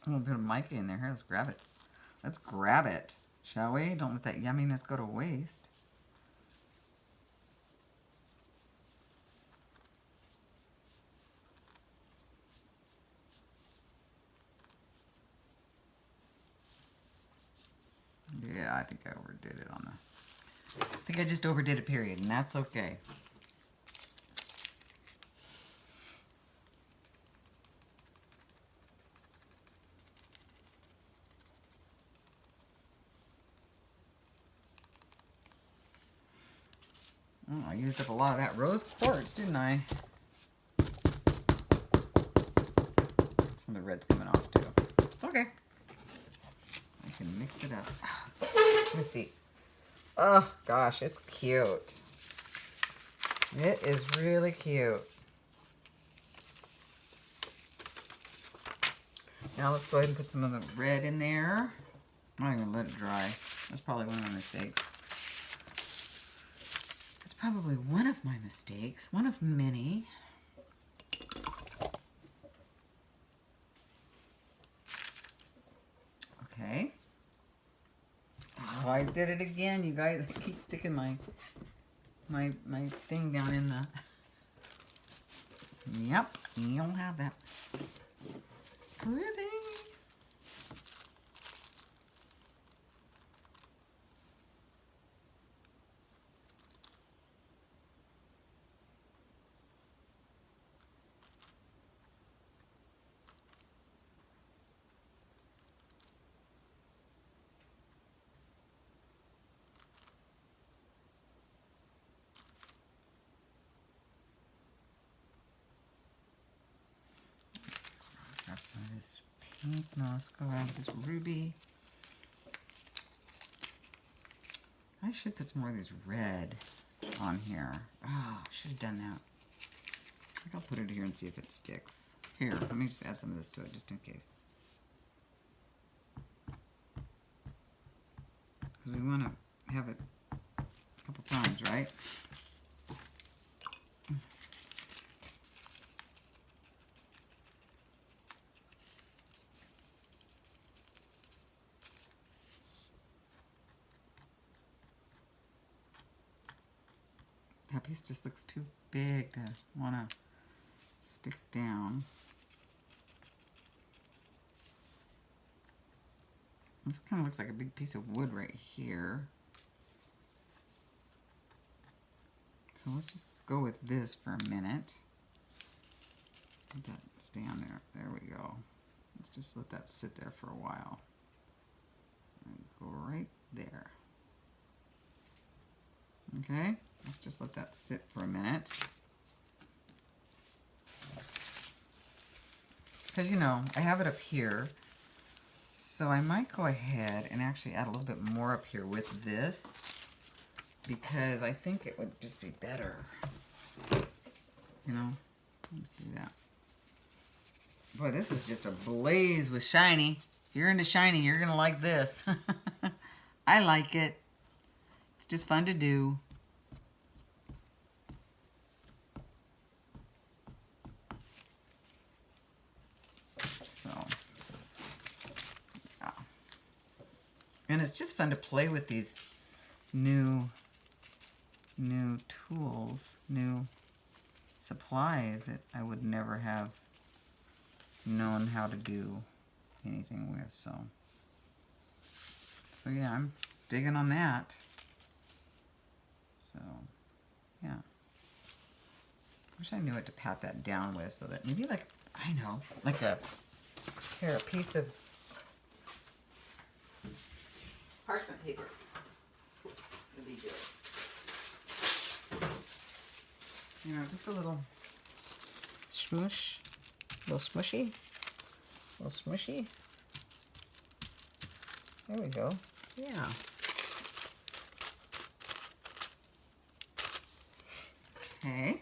A little bit of mica in there. Here, let's grab it. Let's grab it, shall we? Don't let that yumminess go to waste. Yeah, I think I overdid it on the... I think I just overdid it, period, and that's okay. Oh, I used up a lot of that rose quartz, didn't I? Some of the red's coming off, too. Okay. I can mix it up. Let me see. Oh, gosh, it's cute. It is really cute. Now let's go ahead and put some of the red in there. I'm not even gonna let it dry. That's probably one of my mistakes. That's probably one of my mistakes. One of many. Okay. Oh, I did it again, you guys. I keep sticking my thing down in the... Yep, you don't have that. Pretty. Grab some of this pink. Now let's go around with this ruby. I should put some more of these red on here. Oh, I should have done that. I think I'll put it here and see if it sticks. Here, let me just add some of this to it just in case. Because we want to have it a couple times, right? That piece just looks too big to want to stick down. This kind of looks like a big piece of wood right here. So let's just go with this for a minute. Let that stay on there. There we go. Let's just let that sit there for a while. And go right there. Okay, let's just let that sit for a minute. Because, you know, I have it up here. So I might go ahead and actually add a little bit more up here with this, because I think it would just be better. You know, let's do that. Boy, this is just ablaze with shiny. If you're into shiny, you're going to like this. I like it. It's just fun to do. So, yeah. And it's just fun to play with these new tools, new supplies that I would never have known how to do anything with. So yeah, I'm digging on that. So, yeah. Wish I knew what to pat that down with, so that maybe, like, I know, like a piece of parchment paper would be good. You know, just a little smush, a little smushy, a little smushy. There we go. Yeah. Okay.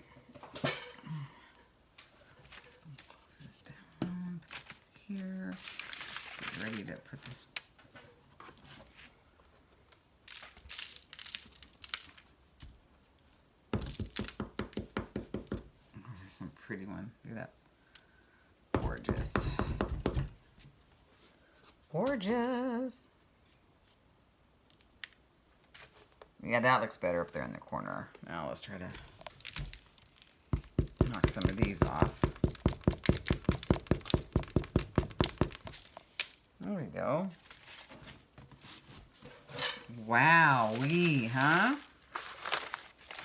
Let's close this down, put this here. Get ready to put this. Oh, there's some pretty one. Look at that. Gorgeous. Gorgeous. Yeah, that looks better up there in the corner. Now let's try to knock some of these off. There we go. Wowee, huh?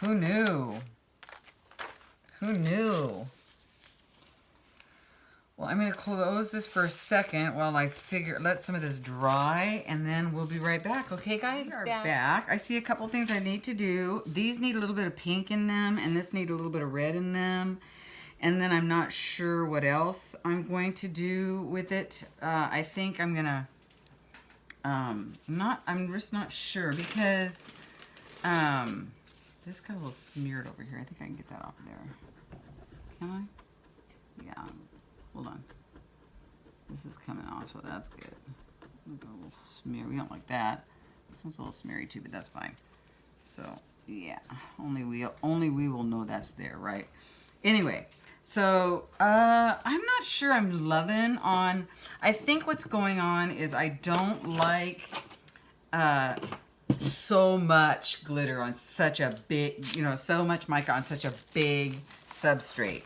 Who knew? Who knew? Well, I'm going to close this for a second while I let some of this dry, and then we'll be right back. Okay, guys? We are back. I see a couple things I need to do. These need a little bit of pink in them, and this need a little bit of red in them. And then I'm not sure what else I'm going to do with it. I think I'm going to, I'm just not sure, because this got a little smeared over here. I think I can get that off there. Can I? Yeah. Hold on. This is coming off, so that's good. We'll go a little smear. We don't like that. This one's a little smeary too, but that's fine. So yeah, only we will know that's there, right? Anyway, so I'm not sure I'm loving on. I think what's going on is I don't like so much glitter on such a big, so much mica on such a big substrate.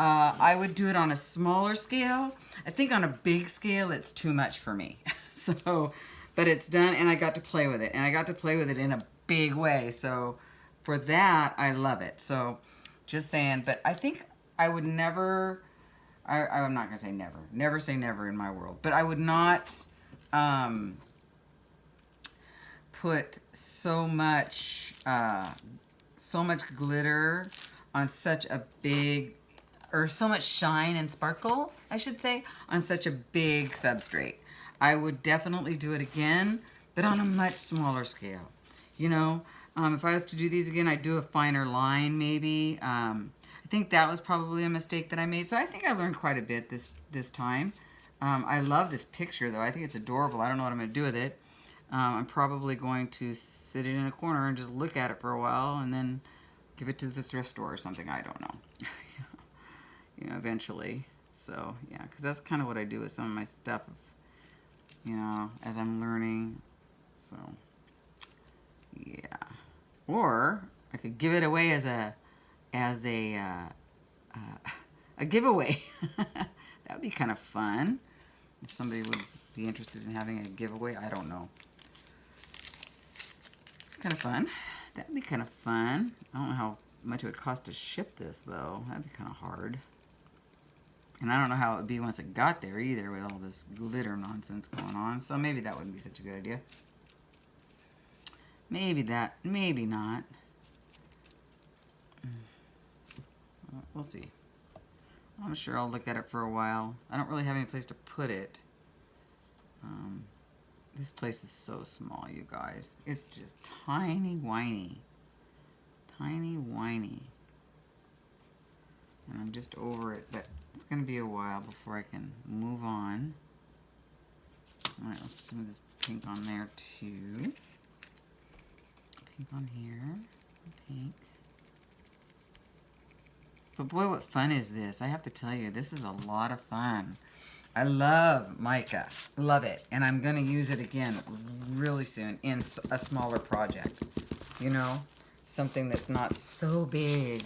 I would do it on a smaller scale. I think on a big scale, it's too much for me. So, but it's done, and I got to play with it. And I got to play with it in a big way. So, for that, I love it. So, just saying. But I think I would never, I'm not going to say never. Never say never in my world. But I would not put so much glitter on such a big, or so much shine and sparkle, I should say, on such a big substrate. I would definitely do it again, but on a much smaller scale. You know, if I was to do these again, I'd do a finer line maybe. I think that was probably a mistake that I made. So I think I learned quite a bit this time. I love this picture though. I think it's adorable. I don't know what I'm going to do with it. I'm probably going to sit it in a corner and just look at it for a while and then give it to the thrift store or something. I don't know. You know, eventually. So yeah, because that's kind of what I do with some of my stuff, you know, as I'm learning. So yeah, or I could give it away as a giveaway. That would be kind of fun if somebody would be interested in having a giveaway. I don't know. Kind of fun. That would be kind of fun. I don't know how much it would cost to ship this though. That'd be kind of hard. And I don't know how it would be once it got there either with all this glitter nonsense going on. So maybe that wouldn't be such a good idea. Maybe that, maybe not. We'll see. I'm sure I'll look at it for a while. I don't really have any place to put it. This place is so small, you guys. It's just tiny whiny. Tiny whiny. And I'm just over it, but it's going to be a while before I can move on. Alright, let's put some of this pink on there too. Pink on here. Pink. But boy, what fun is this? I have to tell you, this is a lot of fun. I love mica. Love it. And I'm going to use it again really soon in a smaller project. You know? Something that's not so big.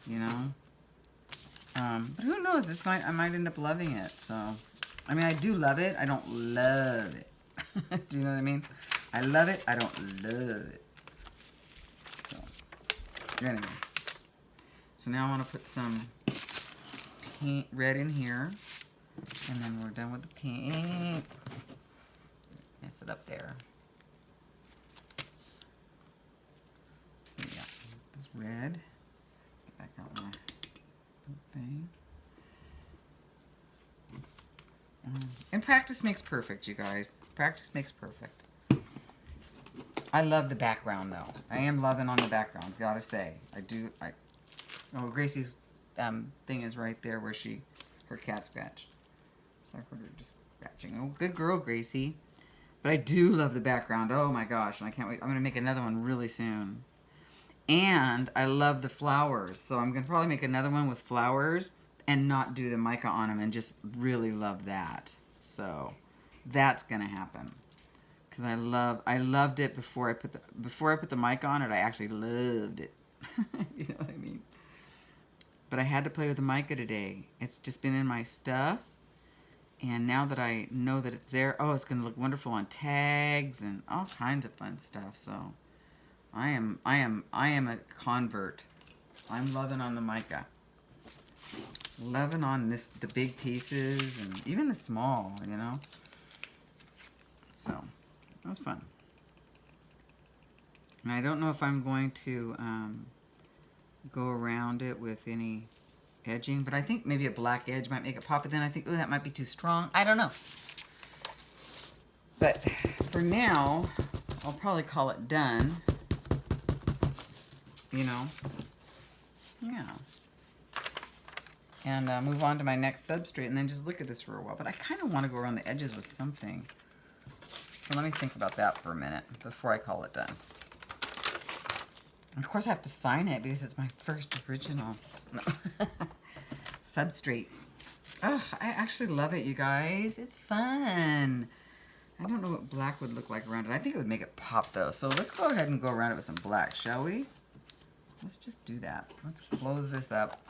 You know? But who knows? I might end up loving it. So, I mean, I do love it. I don't love it. Do you know what I mean? I love it. I don't love it. So, anyway. So now I want to put some pink, red in here. And then we're done with the pink. Mess it up there. So yeah, this red. Get back out my thing. And practice makes perfect, you guys. Practice makes perfect. I love the background though. I am loving on the background, gotta say. Oh, Gracie's thing is right there where her cat scratched. So I heard her just scratching. Oh, good girl, Gracie. But I do love the background. Oh my gosh, and I can't wait. I'm going to make another one really soon. And I love the flowers. So I'm going to probably make another one with flowers and not do the mica on them and just really love that. So that's going to happen. Because I loved it before I put the mica on it. I actually loved it. You know what I mean? But I had to play with the mica today. It's just been in my stuff. And now that I know that it's there, oh, it's going to look wonderful on tags and all kinds of fun stuff. So I am a convert. I'm loving on the mica. Loving on the big pieces and even the small, you know. So that was fun. And I don't know if I'm going to go around it with any edging, but I think maybe a black edge might make it pop, but then I think, oh, that might be too strong. I don't know. But for now, I'll probably call it done. You know? Yeah. And move on to my next substrate and then just look at this for a while. But I kind of want to go around the edges with something. So let me think about that for a minute before I call it done. And of course I have to sign it because it's my first original substrate. Oh, I actually love it, you guys. It's fun. I don't know what black would look like around it. I think it would make it pop though. So let's go ahead and go around it with some black, shall we? Let's just do that. Let's close this up.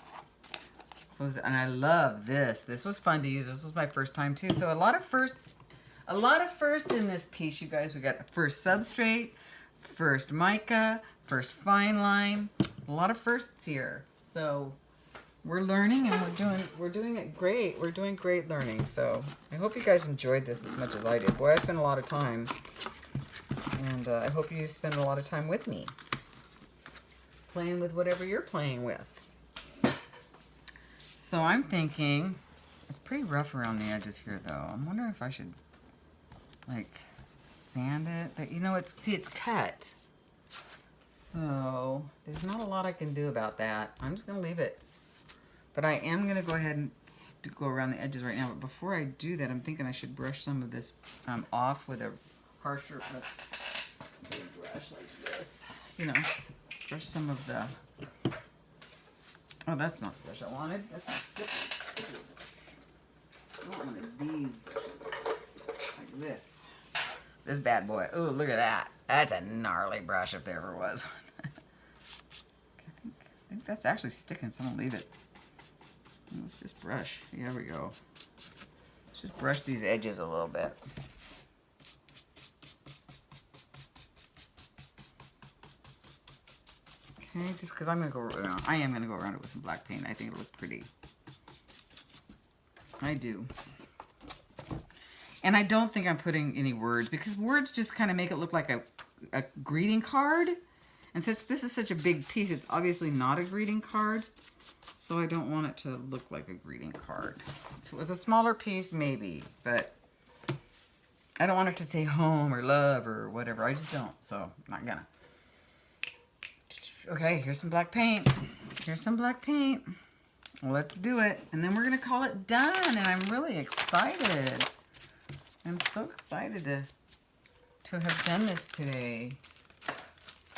Close it. And I love this. This was fun to use. This was my first time too. So a lot of firsts in this piece, you guys. We got first substrate, first mica, first fine line. A lot of firsts here. So we're learning and we're doing it great. We're doing great learning. So I hope you guys enjoyed this as much as I did. Boy, I spent a lot of time. And I hope you spend a lot of time with me. Playing with whatever you're playing with. So I'm thinking, it's pretty rough around the edges here though. I'm wondering if I should, like, sand it. But you know, it's cut. So there's not a lot I can do about that. I'm just gonna leave it. But I am gonna go ahead and go around the edges right now. But before I do that, I'm thinking I should brush some of this off with a harsher brush like this. You know, brush some of the. Oh, that's not the brush I wanted. That's not sticky. I want one of these brushes, like this. This bad boy. Ooh, look at that. That's a gnarly brush if there ever was one. I think that's actually sticking, so I'm gonna leave it. Let's just brush. Here we go. Let's just brush these edges a little bit. Okay, just because I am gonna go around it with some black paint. I think it looks pretty. I do. And I don't think I'm putting any words, because words just kind of make it look like a greeting card. And since this is such a big piece, it's obviously not a greeting card. So I don't want it to look like a greeting card. If it was a smaller piece, maybe. But I don't want it to say home or love or whatever. I just don't. So I'm not gonna. Okay, here's some black paint. Here's some black paint. Let's do it. And then we're going to call it done. And I'm really excited. I'm so excited to have done this today.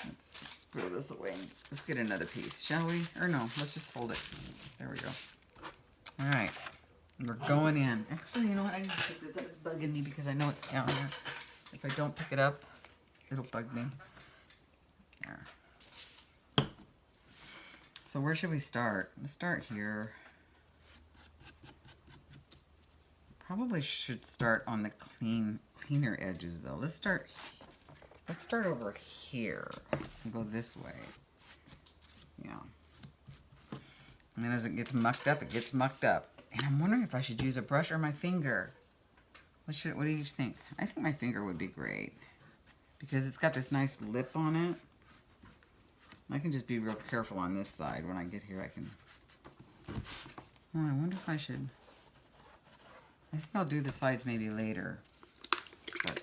Let's throw this away. Let's get another piece, shall we? Or no, let's just fold it. There we go. All right. We're going in. Actually, you know what? I need to pick this up. It's bugging me because I know it's down here. If I don't pick it up, it'll bug me. There. So where should we start? Let's start here. Probably should start on the cleaner edges though. Let's start over here and go this way. Yeah. And then as it gets mucked up, it gets mucked up. And I'm wondering if I should use a brush or my finger. What do you think? I think my finger would be great because it's got this nice lip on it. I can just be real careful on this side. When I get here, I can... Oh, I wonder if I should... I think I'll do the sides maybe later. But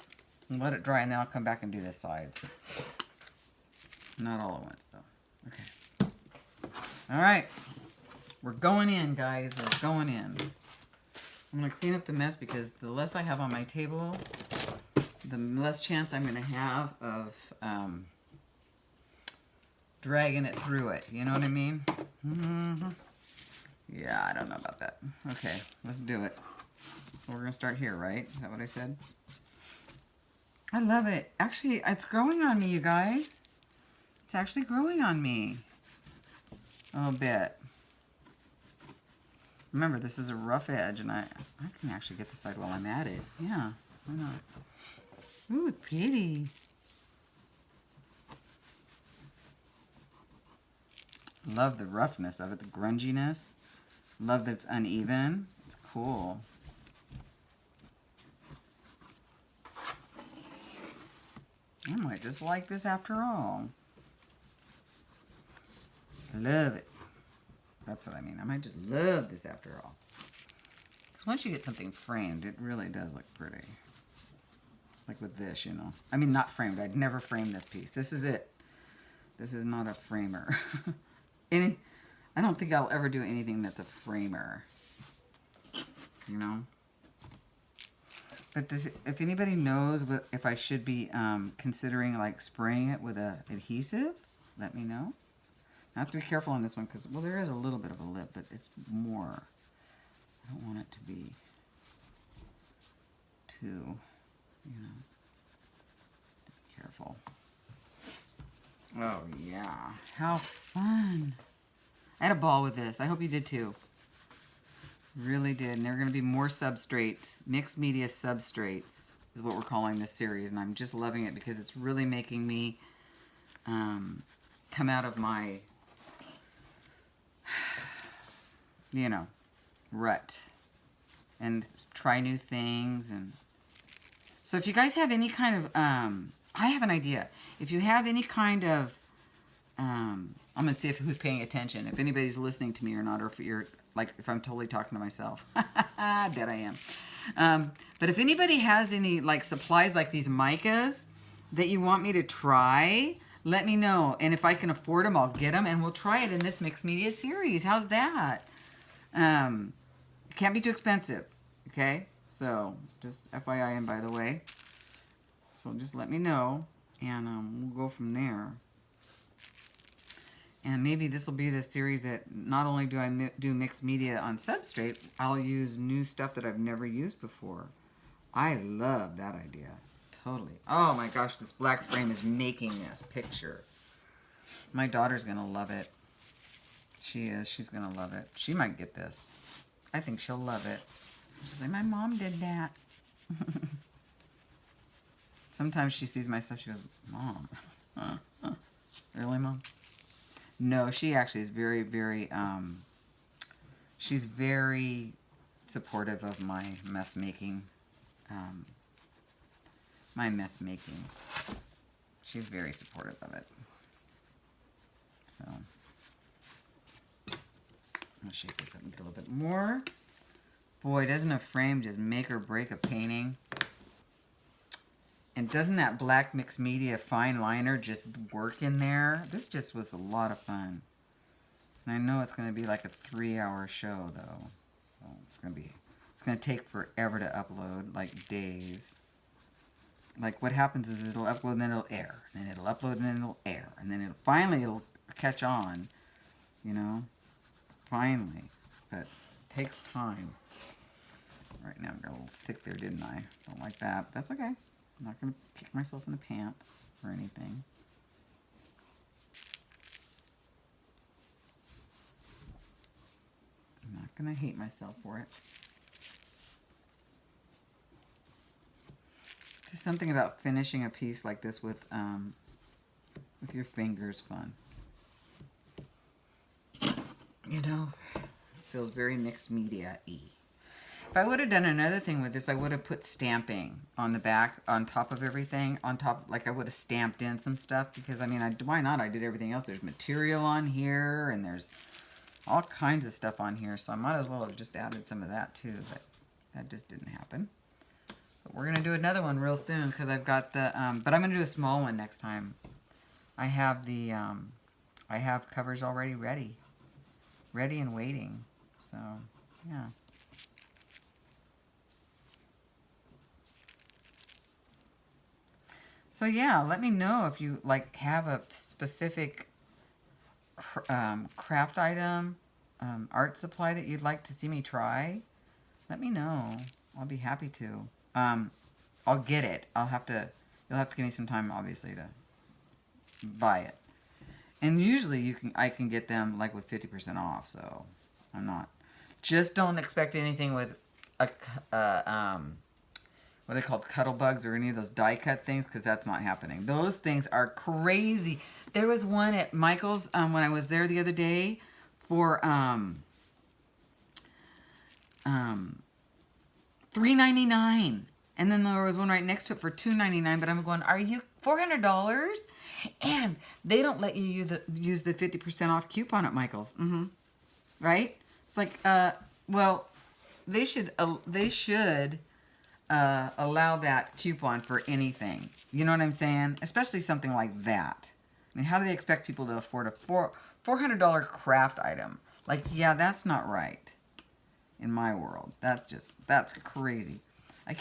I'll let it dry, and then I'll come back and do the sides. Not all at once, though. Okay. All right. We're going in, guys. We're going in. I'm going to clean up the mess because the less I have on my table, the less chance I'm going to have of... dragging it through it. You know what I mean? Mm-hmm. Yeah, I don't know about that. Okay, let's do it. So we're going to start here, right? Is that what I said? I love it. Actually, it's growing on me, you guys. It's actually growing on me. A little bit. Remember, this is a rough edge, and I can actually get the side while I'm at it. Yeah, why not? Ooh, it's pretty. Love the roughness of it, the grunginess. Love that it's uneven. It's cool. I might just like this after all. Love it. That's what I mean. I might just love this after all. Because once you get something framed, it really does look pretty. Like with this, you know. I mean, not framed. I'd never frame this piece. This is it. This is not a framer. I don't think I'll ever do anything that's a framer, you know. But if anybody knows if I should be considering like spraying it with a adhesive, let me know. I have to be careful on this one because, well, there is a little bit of a lip, but it's more. I don't want it to be too, you know. Be careful. Oh, yeah. How fun. I had a ball with this. I hope you did too. Really did. And there are going to be more substrate, mixed media substrates is what we're calling this series. And I'm just loving it because it's really making me come out of my, you know, rut and try new things. And so if you guys have any kind of, I have an idea. If you have any kind of, I'm going to see who's paying attention, if anybody's listening to me or not, or if you're, like, if I'm totally talking to myself. I bet I am. But if anybody has any like supplies like these micas that you want me to try, let me know. And if I can afford them, I'll get them and we'll try it in this mixed media series. How's that? It can't be too expensive. Okay? So just FYI, and by the way. So just let me know and we'll go from there. And maybe this will be the series that not only do I do mixed media on Substrate, I'll use new stuff that I've never used before. I love that idea. Totally. Oh my gosh, this black frame is making this picture. My daughter's going to love it. She is. She's going to love it. She might get this. I think she'll love it. She's like, my mom did that. Sometimes she sees my stuff, she goes, Mom. Really, Mom? No, she actually is very, very, she's very supportive of my mess making. She's very supportive of it. So, I'll shake this up and get a little bit more. Boy, doesn't a frame just make or break a painting? And doesn't that black mixed media fine liner just work in there? This just was a lot of fun. And I know it's going to be like a 3-hour show, though. So it's going to take forever to upload, like days. Like what happens is it'll upload and then it'll air. And then it'll upload and then it'll air. And then finally it'll catch on, you know? Finally. But it takes time. Right now I got a little thick there, didn't I? Don't like that. That's okay. I'm not going to kick myself in the pants or anything. I'm not going to hate myself for it. Just something about finishing a piece like this with your fingers fun. You know, feels very mixed media-y. If I would have done another thing with this, I would have put stamping on the back, on top of everything, on top, like I would have stamped in some stuff, because, I mean, why not? I did everything else. There's material on here, and there's all kinds of stuff on here, so I might as well have just added some of that, too, but that just didn't happen. But we're going to do another one real soon, because I've got the, but I'm going to do a small one next time. I have the, I have covers already ready and waiting, so, yeah. So yeah, let me know if you like have a specific craft item, art supply that you'd like to see me try. Let me know. I'll be happy to. I'll get it. You'll have to give me some time, obviously, to buy it. And usually I can get them like with 50% off. So I'm not. Just don't expect anything with what are they called, cuddle bugs or any of those die cut things, because that's not happening. Those things are crazy. There was one at Michael's when I was there the other day for $3.99, and then there was one right next to it for $2.99. But I'm going, are you $400? And they don't let you use the 50% off coupon at Michael's. Right? It's like, well, they should allow that coupon for anything. You know what I'm saying? Especially something like that. I mean, how do they expect people to afford a $400 craft item? Like, yeah, that's not right in my world. That's crazy. I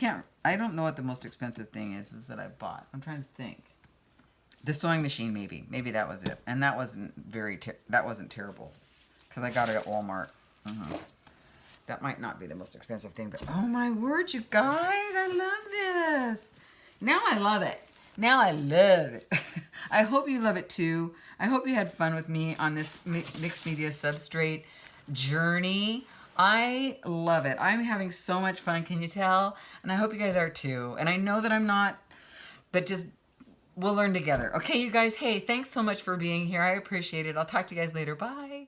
don't know what the most expensive thing is that I bought. I'm trying to think. The sewing machine, maybe. Maybe that was it. And that wasn't that wasn't terrible, because I got it at Walmart. That might not be the most expensive thing, but oh my word, you guys, I love this. Now I love it. Now I love it. I hope you love it too. I hope you had fun with me on this mixed media substrate journey. I love it. I'm having so much fun, can you tell? And I hope you guys are too. And I know that I'm not, but just, we'll learn together. Okay, you guys, hey, thanks so much for being here. I appreciate it. I'll talk to you guys later. Bye.